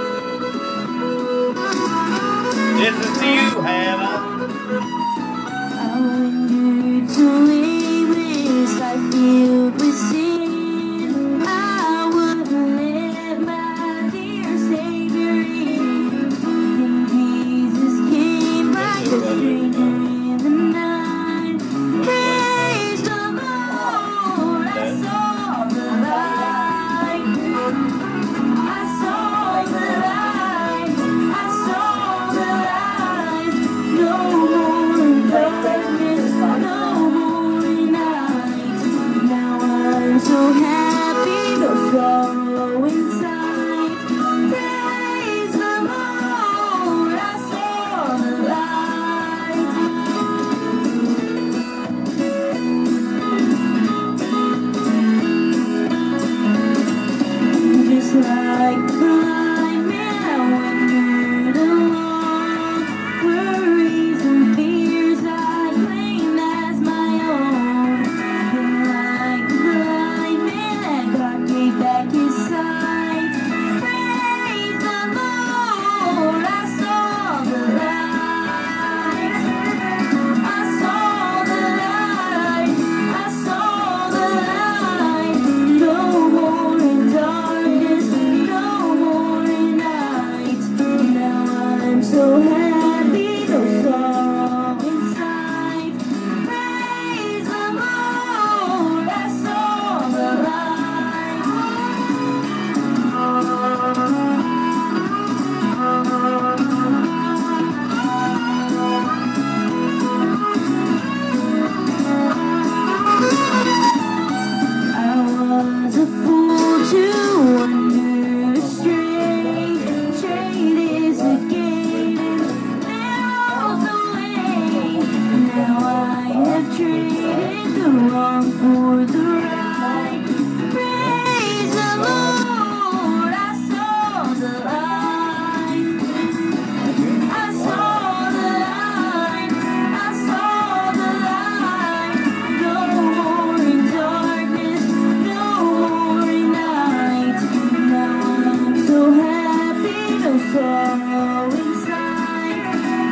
This is to you, Hannah. I wondered to live this life filled with sin. I would let my dear Savior in. Then Jesus came like a stranger in the night. Praise the Lord, I saw the light. I saw the light. I saw the light. No more darkness, no more night. Now I'm so happy, no sorrow inside. Praise the Lord, I saw the light. Just like the blind man, I wandered along. Worries and fears I claimed as my own. And like the blind man, God gave back his sight. Praise the Lord, I saw the light. I saw the light. I saw the light. No more in darkness, no more in night. Now I'm so happy, no sorrow inside. Praise the Lord, I saw the light. I was a fool to wander astray. Trade is a gate and narrow's the way. Now I have traded the wrong for the right. Praise the Lord, I saw the light. I saw the light. I saw the light. No more in darkness, no more in night. Now I'm so happy, no sorrow inside.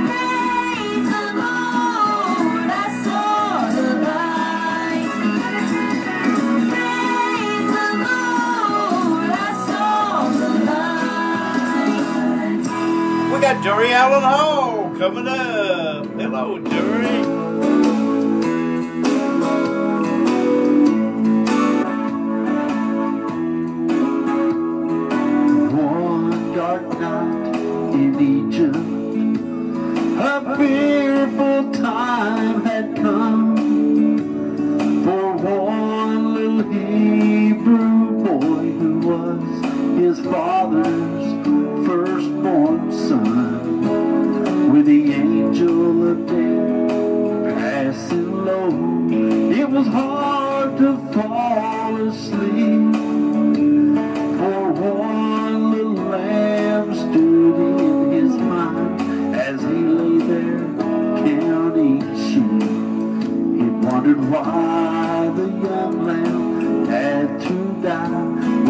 Praise the Lord, I saw the light. Praise the Lord, I saw the light. We got Jerry Allen Hall coming up. Hello, Jerry. One dark night in Egypt, a fearful time had come for one little Hebrew boy who was his father's firstborn son. With the angel of death passing low, it was hard to fall asleep. For one little lamb stood in his mind as he lay there counting sheep. He wondered why the young lamb had to die,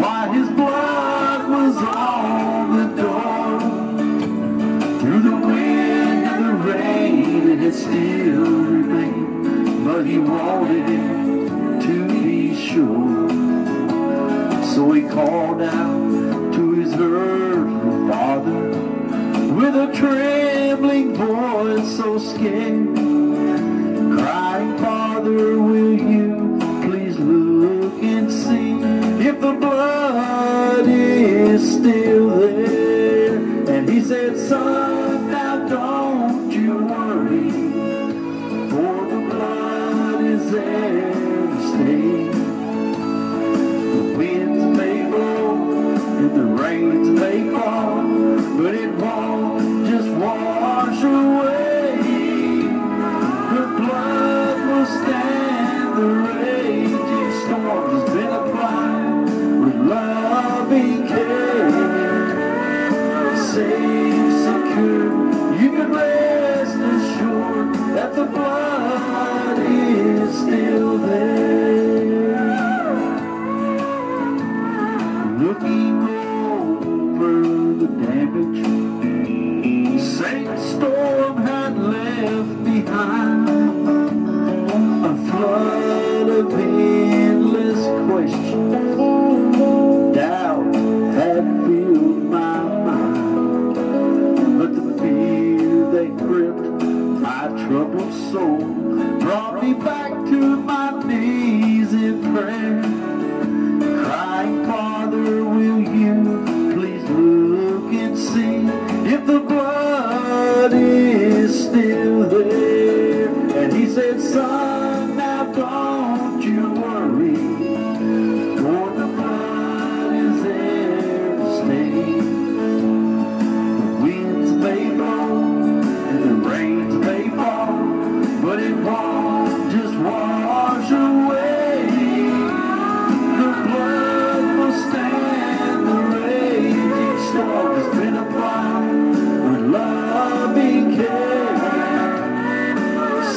why his blood was on the door. Through the wind and the rain it had still remained, but he wanted it to be sure. So he called out to his earthly father with a trembling voice so scared, crying, Father, will you please look and see if the blood is still there? And he said, Son, now don't you worry, for the blood is there to stay. The winds may blow and the rains may fall, but it won't just wash away. The blood will stand the raging storm. Has been applied with loving care. Safe, secure, you can rest assured that the blood is still there. son, now don't you worry, for the blood is there to stay. The winds may blow and the rains may fall, but it won't just wash away. The blood will stand the raging storm. It's been applied with loving care,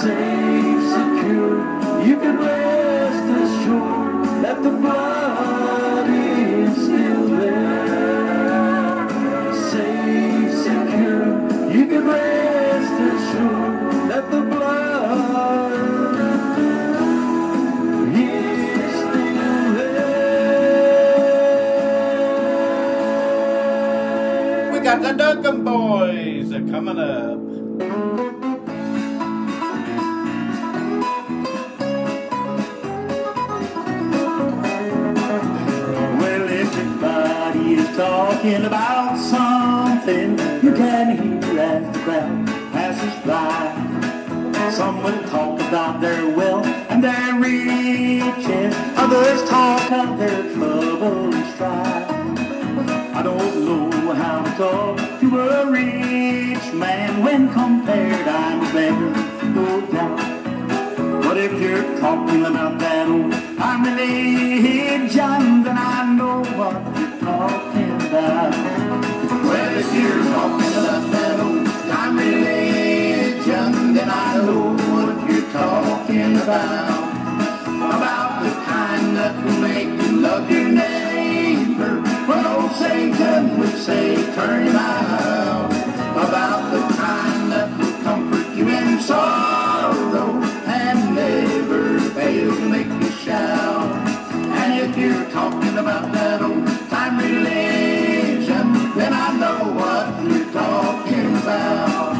safe, secure. You can rest assured that the blood is still there. Safe, secure. You can rest assured that the blood is still there. We got the Duncan Boys coming up. Well, everybody is talking about something you can hear as the crowd passes by. Some will talk about their wealth and their riches, others talk of their trouble and strife. I don't know how to talk to a rich man when compared I'm a beggar, no doubt. But if you're talking about that old time religion, then I know what you're talking about. Well, if you're talking about that old time religion, then I know what you're talking about. About the kind that will make you love your neighbor, when old Satan would say, turn him out. About the kind that will comfort you in sorrow and never fail to make you shout. And if you're talking about that old time religion, then I know what you're talking about.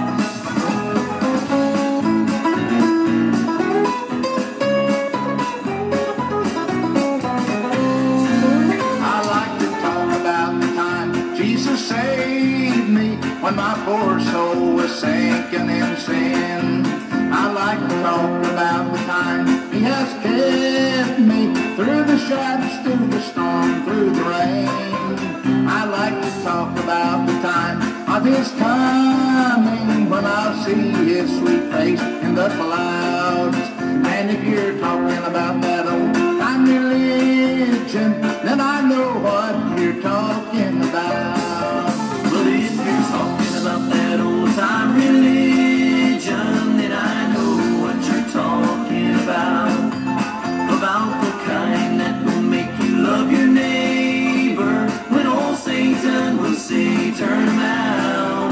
I like to talk about the time Jesus saved me when my poor soul was sinking in sin. I like to talk about the time He has kept me through the shadows, through the storm, through the rain. I like to talk about the time of His coming, when I'll see His sweet face in the clouds. And if you're talking about that old time religion, then I know what you're talking about. But if you're talking about that old time religion, then I know what you're talking about. About the kind that will make you love your neighbor, when old Satan will say, turn him out.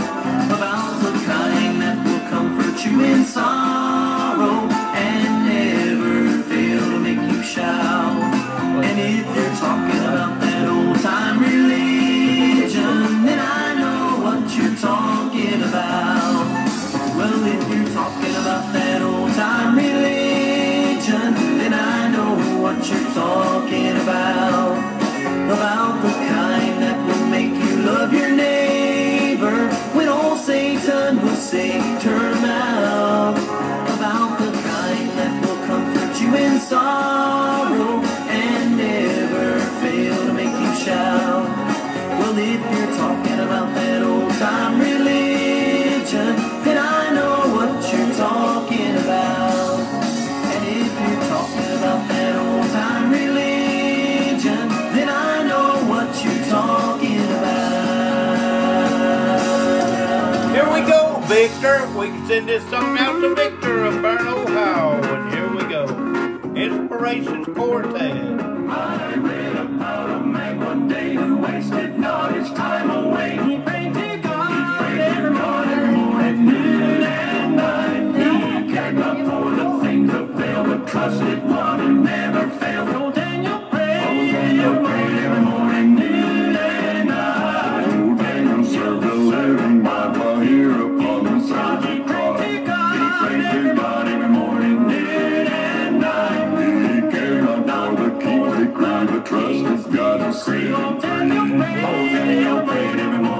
About the kind that will comfort you in sorrow and never fail to make you shout. And if you're talking about that old time religion, then I know what you're talking about. Well, if you're talking about that old time religion, then I know what you're talking about. About the kind that will make you love your neighbor, when old Satan will say, turn him out. About the kind that will comfort you in sorrow and never fail to make you shout. Well, if you're talking about that old time religion, then I know what you're talking about. And if you're talking about that old time religion, then I know what you're talking about. Here we go, Victor. We can send this song out to Victor of Burn, Ohio. And here we go. Inspirations Quartet. I read about a man one day who wasted not his time away. He prayed to God every morning, noon and night. He cared not for the things of veil, but trusted one who never failed. So Daniel prayed every morning, noon and night. Old Daniel served the living Bible here upon the surgery cross. He prayed to God every morning, noon and night. He cared not for the king's decree, but trusted God to see him through. Old Daniel prayed every morning.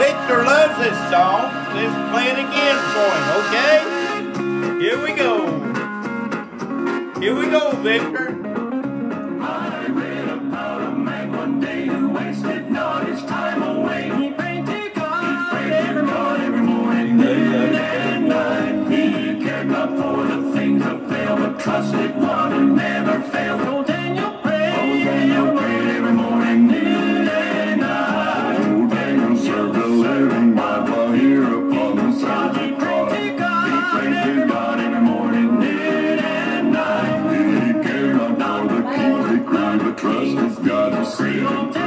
Victor loves this song. Let's play it again for him, okay? Here we go. Here we go, Victor. I read about a man one day who wasted not his time away. He prayed to God, every morning, noon and night. He cared not for the things that fail, but trusted one who never failed. Oh, Daniel prayed every morning, noon and night. Oh, Daniel served the living Bible here upon the side. He prayed to God every morning, noon and night. He cared not for the king's decree, but trusted God to save him free.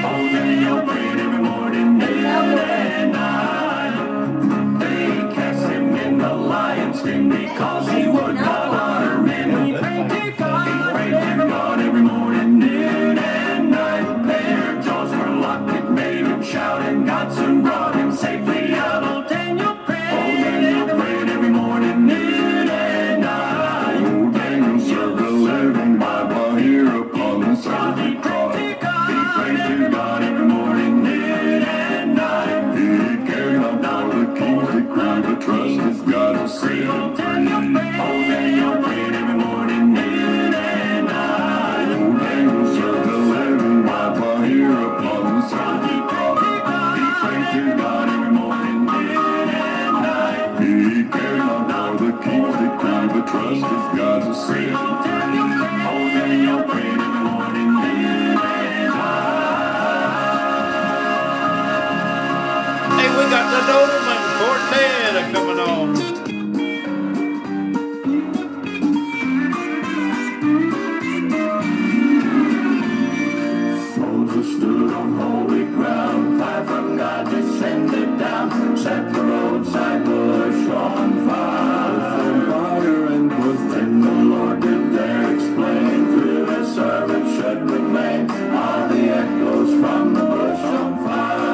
Oh, Daniel prayed every morning, noon and night. They cast him in the lion's den because he would not honor men. He prayed to God every morning, noon and night. Their jaws were locked, it made him shout, and God soon brought him safely out. Oh, Daniel prayed every morning, noon and night. Oh, Daniel served the living Bible here upon the side. He prayed to God every morning, noon and night. He cared not for the king's decree, but trusted God to save him free. Oh, Daniel prayed every morning, noon and night. Oh, Daniel served the living Bible here upon the side. He prayed to God every morning, noon and night. He cared not for the king's decree, but trusted God to save him free. Oh, Daniel prayed every morning, noon and night. Hey, we got the Doberman Quartet coming on. Moses stood on holy ground, fire from God descended down, set the roadside bush on fire and was then the Lord did there explain, through his servant should remain all the echoes from the bush on fire.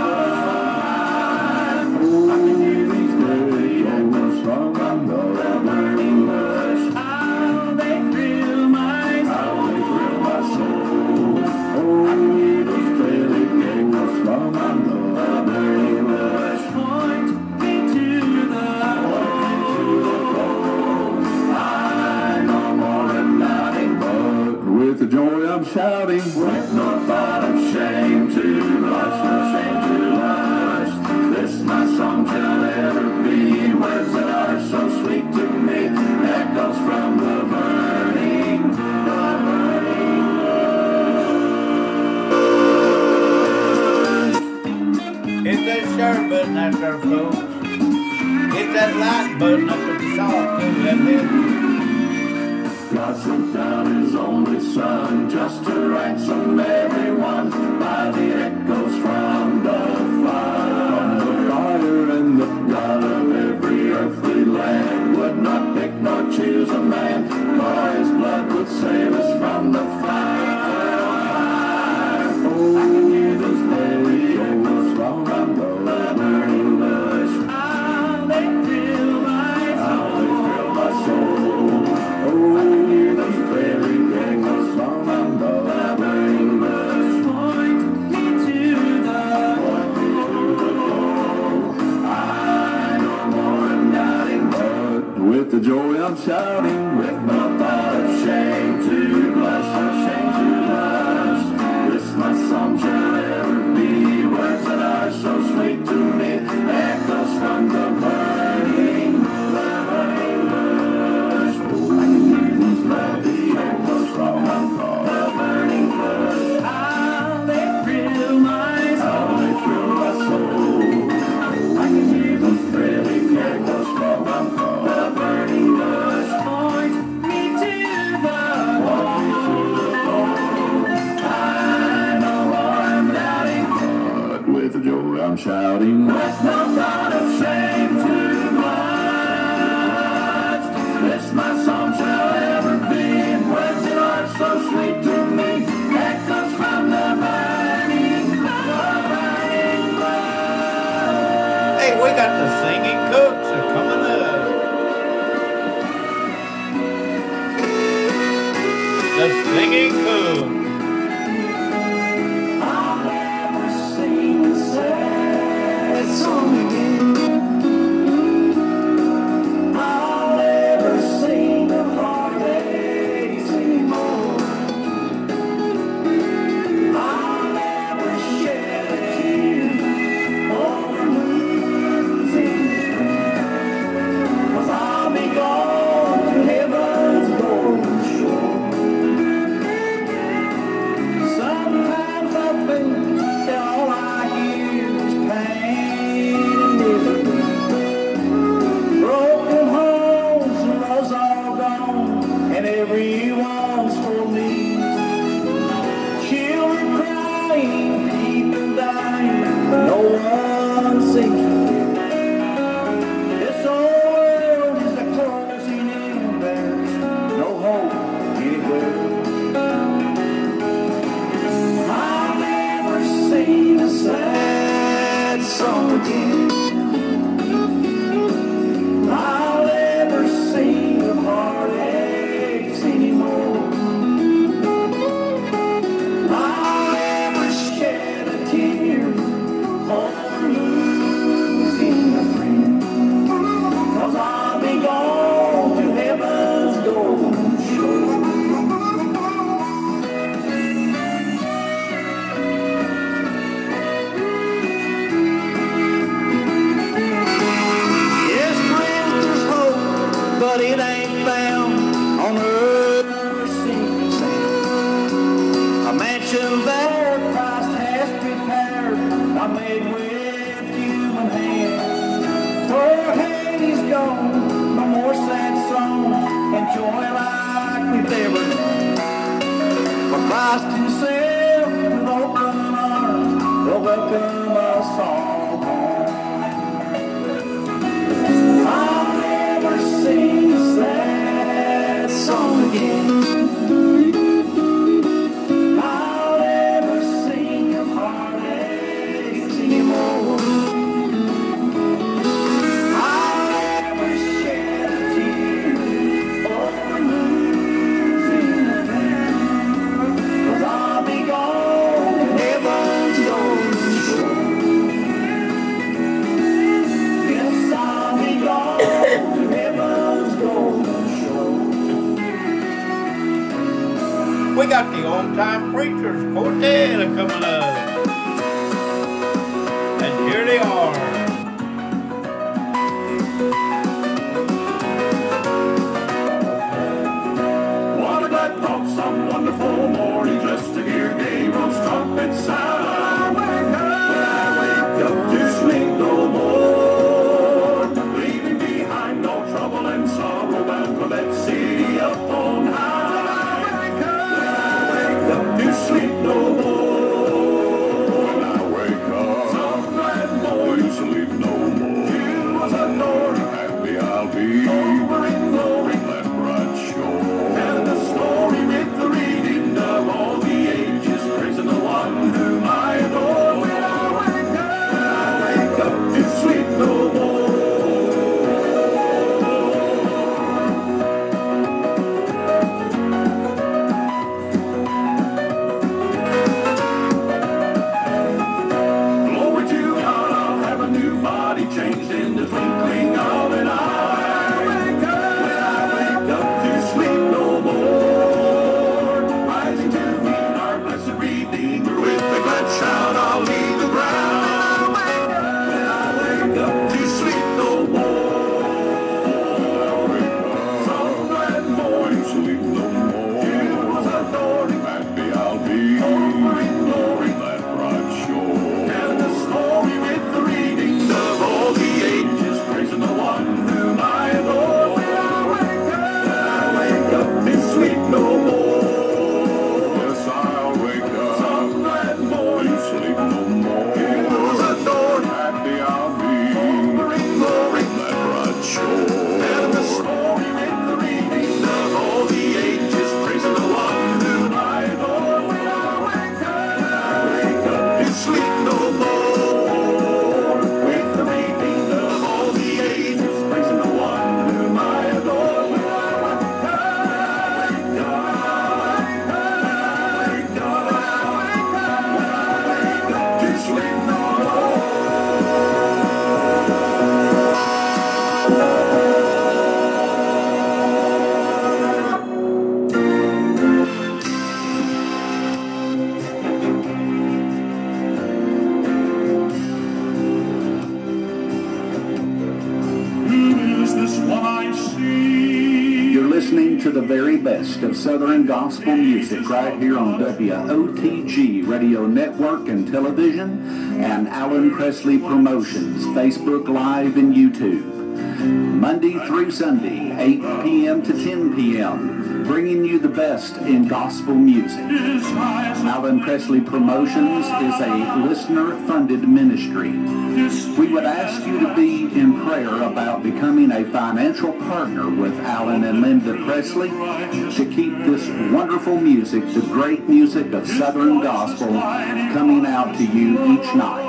I can hear these dirty echoes from the burning bush. How they thrill my soul. Oh, I can hear those dirty echoes from the burning bush. Point me to the Lord. I no more am doubting, but with the joy I'm shouting, with no thought of shame to blush, no shame to blush. This my song shall ever be, words that are so sweet to me, echoes from the burning bush. Hit that share button out there, folks. Hit that like button up at the top, too. That helps. God sent down his only son just to ransom everyone by the echoes from the fire and the God of every earthly land would not pick nor choose a man, for his blood would save us from the fire. Oh, I can hear those very echoes from the burning bush. How they fill my soul. Oh, I can hear those very echoes from the burning bush. Point me to the Lord. I no more am doubting, but with the joy I'm shouting, with no thought of shame to blush, no shame to blush. This my song shall ever be, words that are so sweet to me, echoes from the burning bush. Oh, I can hear these lovely echoes from the burning bush. How they thrill my soul. Oh, I can hear those thrilling echoes from the burning bush. Point me to the Lord. I no more am doubting, but with the joy I'm shouting, with no thought of shame to blush. This my song shall ever be, words that are so sweet to me, echoes from the burning bush. Hey, we got the singing cooks coming up. The singing cook. I'll never sing the same. song again. I'll never sing of heartaches anymore. I'll never shed a tear over losing a friend, 'cause I'll be gone to heaven's golden shore. Sometimes I think that all I hear is pain and misery. Broken homes and love's all gone, and everyone's for me. Children crying, people dying, but no one seems to care. This old world is a closing in, there's no hope anywhere. I'll never sing a sad song again. I'll never sing of heartaches anymore. I'll never shed a tear over losing a friend, 'cause I'll be gone to heaven's golden shore. Yes, friends, there's hope, but it ain't found on earth or sinking sand. A mansion there Christ has prepared, not made with human hands. Where Hades gone, no more sad song and joy like we've ever known. For Christ Himself with open arms will welcome us all home. I'll never sing a sad song again. I'll never sing of heartaches anymore. I'll never shed a tear over losing a friend, 'cause I'll be gone to heaven's golden shore. Yes, I'll be gone to heaven's golden shore. We got the Old Time Preachers Quartet coming up. And here they are. What a glad thought, some wonderful morning just to hear Gabriel's trumpet sound. When I wake up to sleep no more, leaving behind all trouble and sorrow, bound for that city up on high. When I wake up to sleep no more, when I wake up, some glad morning sleep no more. You was a Lord, happy I'll be over in glory, that bright shore. And the story with the reading of all the ages, praising the one whom I adore. When I wake up to sleep no more. Glory to God, I'll have a new body changed in the twinkling of an eye. When I wake up to sleep no more, rising to meet our blessed Redeemer with a glad shout, I'll leave the ground. When I wake up to sleep no more, some glad morning sleep no more. You was a Lord, happy I'll be over in glory, that bright shore. And the story with the reading of all the ages, praising the one listening to the very best of Southern gospel music right here on WOTG Radio Network and Television and Alan Presley Promotions, Facebook Live and YouTube. Monday through Sunday, 8 p.m. to 10 p.m., bringing you the best in gospel music. Alan Presley Promotions is a listener-funded ministry. We would ask you to be in prayer about becoming a financial partner with Alan and Linda Presley to keep this wonderful music, the great music of Southern gospel, coming out to you each night.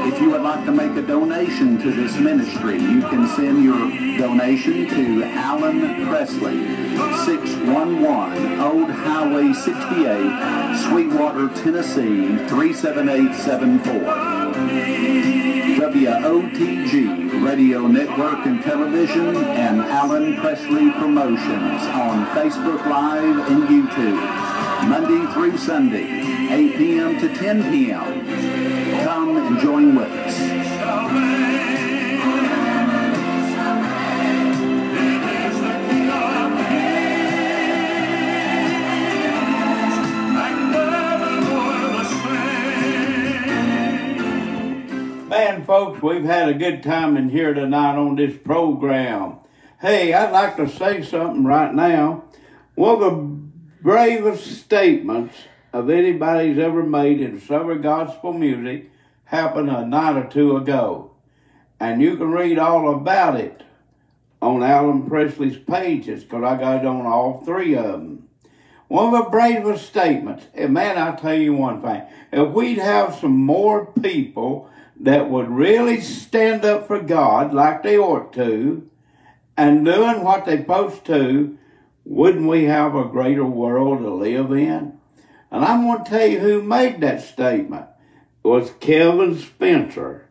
If you would like to make a donation to this ministry, you can send your donation to Alan Presley, 611 Old Highway 68, Sweetwater, Tennessee, 37874. WOTG Radio Network and Television and Alan Presley Promotions on Facebook Live and YouTube, Monday through Sunday, 8 p.m. to 10 p.m. Come and join with us. Man, folks, we've had a good time in here tonight on this program. Hey, I'd like to say something right now. One of the bravest statements of anybody's ever made in Southern gospel music happened a night or two ago. And you can read all about it on Alan Presley's pages, because I got it on all three of them. One of the bravest statements, and man, I'll tell you one thing. If we'd have some more people that would really stand up for God like they ought to, and doing what they're supposed to, wouldn't we have a greater world to live in? And I'm going to tell you who made that statement. It was Kevin Spencer.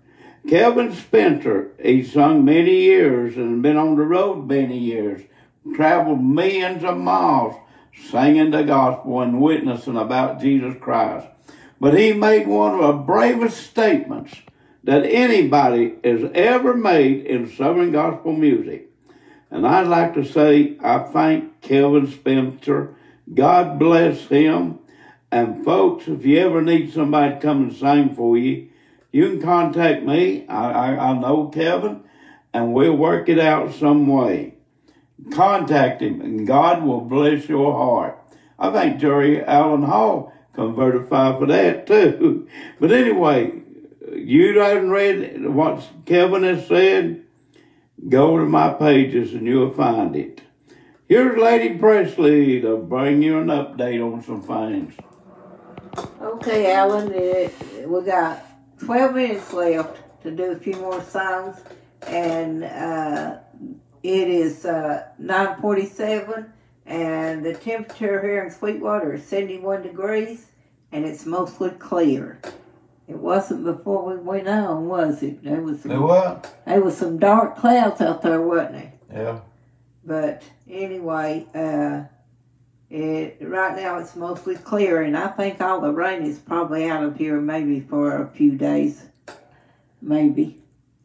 Kevin Spencer, he sung many years and been on the road many years, traveled millions of miles singing the gospel and witnessing about Jesus Christ. But he made one of the bravest statements that anybody has ever made in Southern gospel music. And I'd like to say I thank Kevin Spencer. God bless him. And folks, if you ever need somebody to come and sing for you, you can contact me. I know Kevin, and we'll work it out some way. Contact him, and God will bless your heart. I think Jerry Allen Hall converted five for that too. But anyway, you haven't read what Kevin has said? Go to my pages and you'll find it. Here's Lady Presley to bring you an update on some things. Okay, Alan, we got 12 minutes left to do a few more songs, and it is 9:47, and the temperature here in Sweetwater is 71 degrees, and it's mostly clear. It wasn't before we went on, was it? There was some dark clouds out there, wasn't it? Yeah. But anyway, right now it's mostly clear, and I think all the rain is probably out of here maybe for a few days, maybe.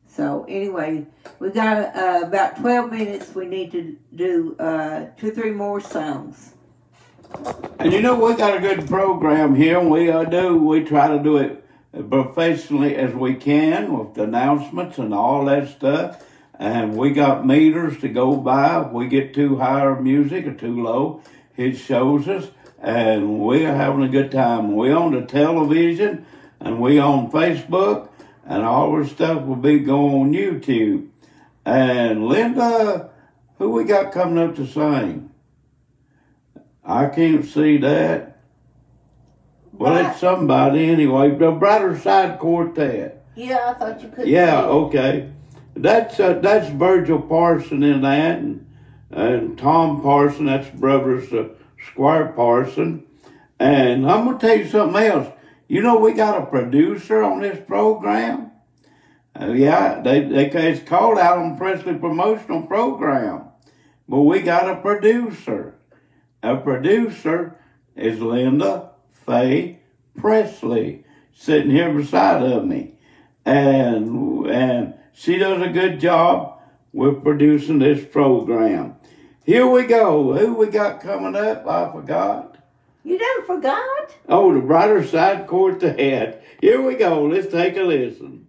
So anyway, we got about 12 minutes. We need to do 2 or 3 more songs. And you know, we got a good program here, and we try to do it professionally as we can with the announcements and all that stuff. And we got meters to go by. If we get too high or music or too low, it shows us, and we're having a good time. We're on the television, and we're on Facebook, and all our stuff will be going on YouTube. And Linda, who we got coming up to sing? I can't see that. Well, it's somebody anyway. The Brighter Side Quartet. Yeah, I thought you could. Yeah, okay. That's Virgil Parson in that, and Tom Parson. That's brothers Squire Parson. And I'm gonna tell you something else. You know, we got a producer on this program. Yeah, it's called Alan Presley Promotional Program, but we got a producer. A producer is Linda Faye Presley, sitting here beside of me. And she does a good job with producing this program. Here we go. Who we got coming up? I forgot. You done forgot? Oh, the brighter side quartet. Here we go. Let's take a listen.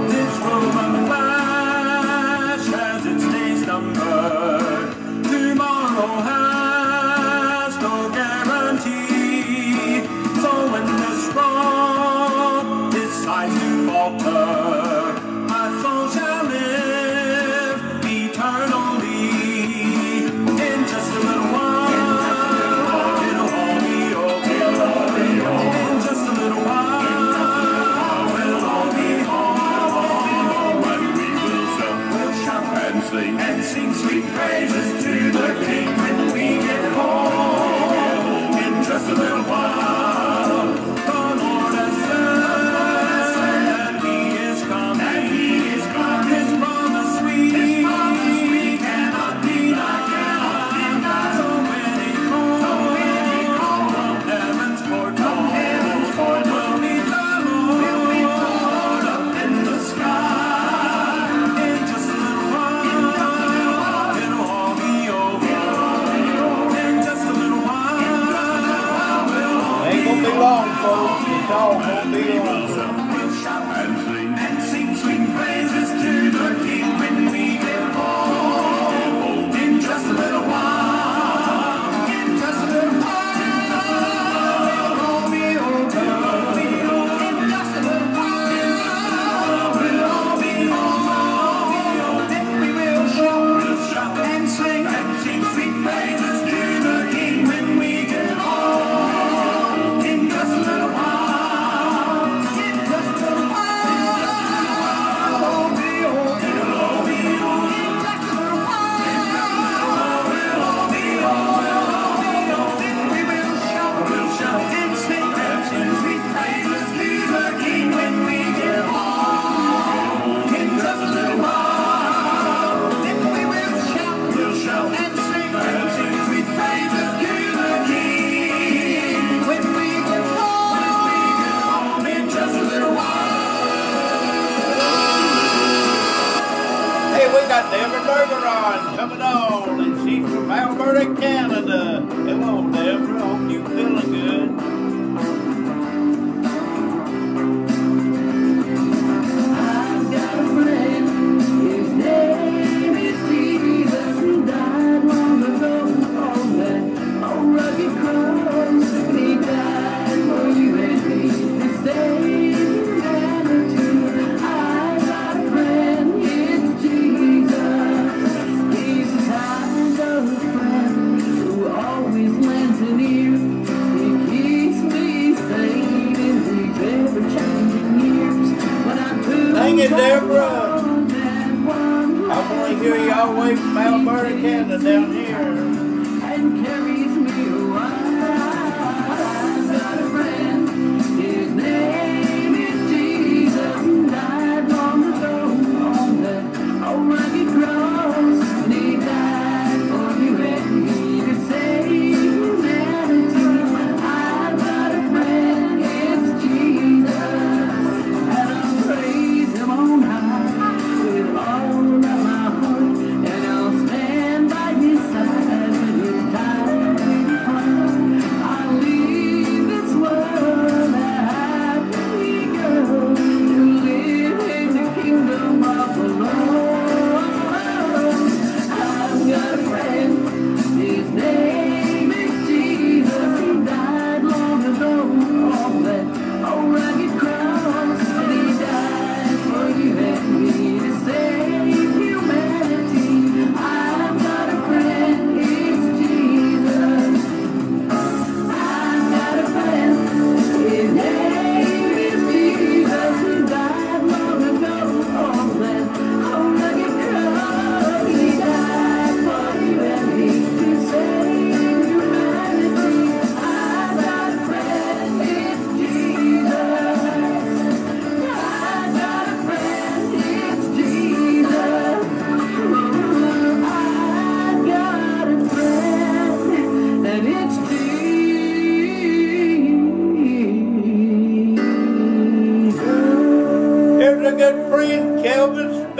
This Roman flash has its days numbered. Tomorrow has no guarantee. So when this road decides to falter, my soul shall live eternally. In just a little while, it'll all be over. In just a little while, we'll all be home. And we will shout and sing. And sing sweet praises to the King when we get home. In just a little while, the Lord has said He is coming. His promise we cannot deny. So when He calls from heaven's portal, we'll meet the Lord up in the sky. In just a little while, it'll all be over. In just a little while, we'll all Ain't gonna be long, folks. It's all gonna be over. we'll shout and sing sweet praises to the King when we get home. In just a little while, in just a little while, we'll all be over. In just a little while, we'll all be home. Then we will shout and sing sweet praises to the King when we get home. In just a little while, in just a little while, it'll all be over. It'll all be over. In just a little while, we'll all be home. Then we will shout and sing sweet praises to the King when we get home. In just a little while, then we will shout and sing sweet praises to the King when we get home. In just a little while. Hey, we got Deborah Bergeron coming on, and she's from Alberta, Canada. Hello, Deborah. Hope you feeling good. I've got a friend, his name is Jesus, who died long ago on that old rugged cross. He died for you and me to save humanity. I've got a friend, it's Jesus. He's the kind of friend who always lends an ear. He keeps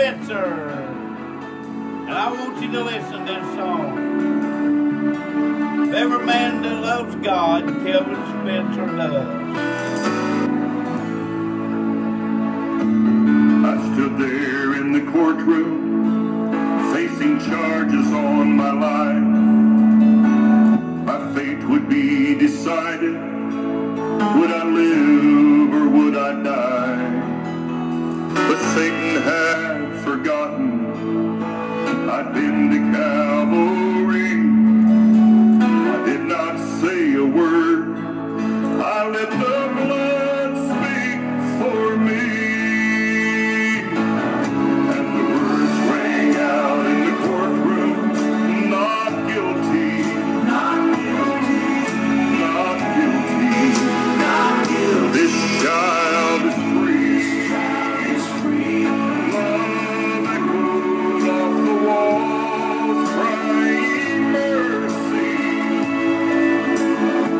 Spencer. And I want you to listen to this song. If every man that loves God, Kelvin Spencer does. I stood there in the courtroom, facing charges on my life. My fate would be decided. Would I live or would I die? But Satan had forgotten I'd been to Calvary. I did not say a word. I let the blood speak for me. And the words rang out in the courtroom, not guilty, not guilty, not guilty, not guilty. This child is free. Love echoed off the walls, crying mercy.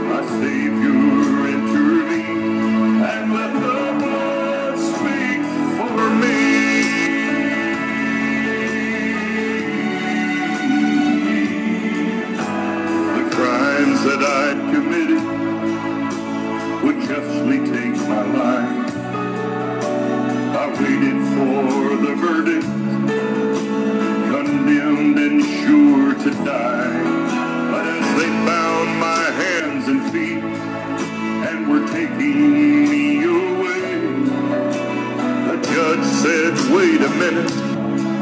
My Savior intervened and let the blood speak for me. The crimes that I'd committed would justly take my life. I waited for the verdict, condemned and sure to die. But as they bound my hands and feet and were taking me away, the judge said, wait a minute,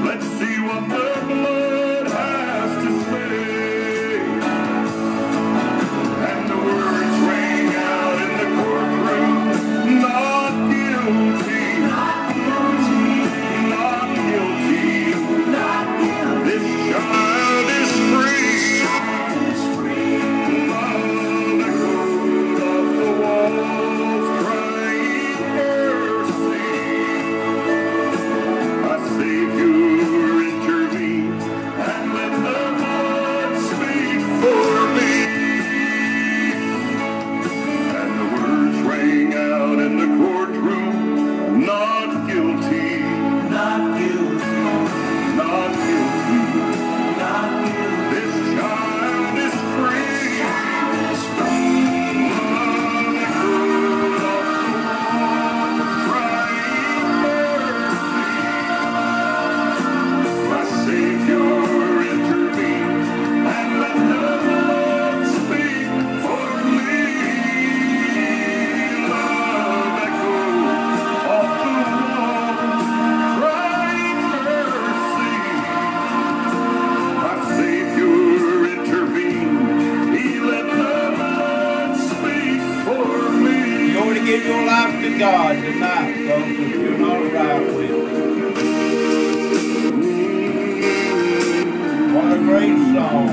let's see what the blood has to say. And the words rang out in the courtroom, not guilty, not guilty, not guilty, not guilty. This child is free. Love echoed off the walls, crying mercy. My Savior intervened and let the blood speak for me. And the words rang out in the courtroom, not guilty, not guilty, not guilty, not guilty. This child is free. Love echoed off the walls, crying mercy. My Savior intervened and let the blood speak for me. Love echoed off the walls, crying mercy. My Savior intervened. He let the blood speak for me. You ought to give your life to God tonight, folks, if you're not right with it. What a great song.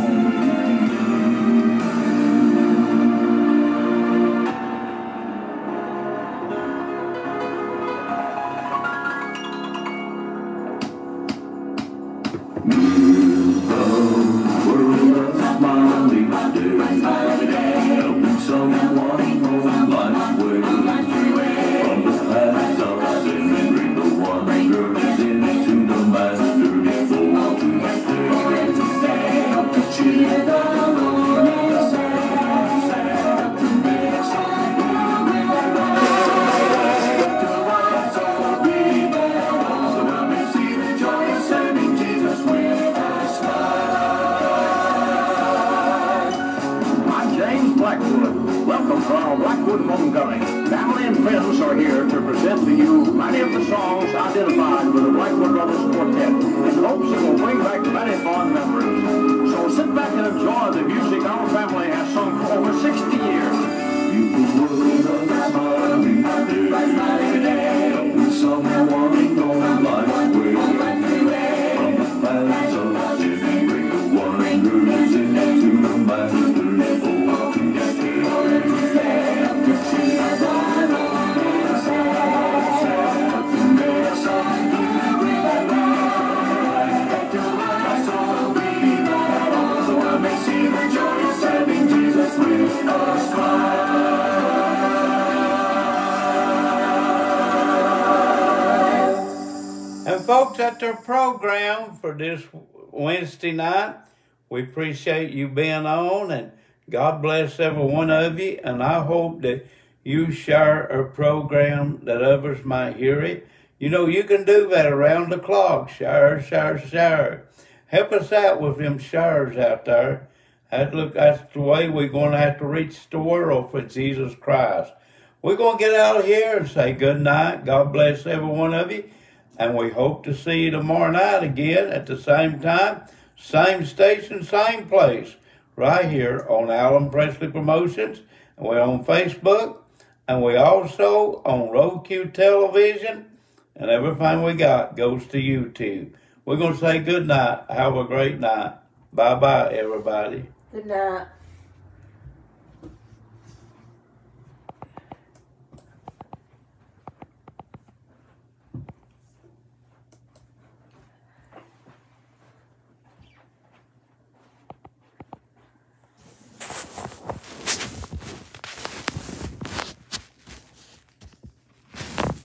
World of smiley days, helping someone on life's way. From the paths of sin, bring the wanderers into the Master's fold to stay. To cheer the lonely, sad, to make some good to rise or be there, so I may see the joy of serving Jesus with a smile. I'm James Blackwood. Welcome to our Blackwood Homecoming. Family and friends are here to present to you many of the songs identified with the Blackwood Brothers Quartet in hopes it will bring back many fond memories. So sit back and enjoy the music our family has sung for over 60 years. You the world of smiling day, helping someone on life's way. From the paths of sin, bring the wanderers into the Master's fold to stay. To cheer the lonely, sad, to make some good to rise or be there, so I may see the joy of serving Jesus with us. folks, that's our program for this Wednesday night. We appreciate you being on, and God bless every one of you. And I hope that you share our program that others might hear it. You know, you can do that around the clock. Share, share, share. Help us out with them shares out there. That's the way we're going to have to reach the world for Jesus Christ. We're going to get out of here and say good night. God bless every one of you. And we hope to see you tomorrow night again at the same time, same station, same place, right here on Alan Presley Promotions. And we're on Facebook, and we also on Roadq Television, and everything we got goes to YouTube. We're going to say good night. Have a great night. Bye-bye, everybody. Good night.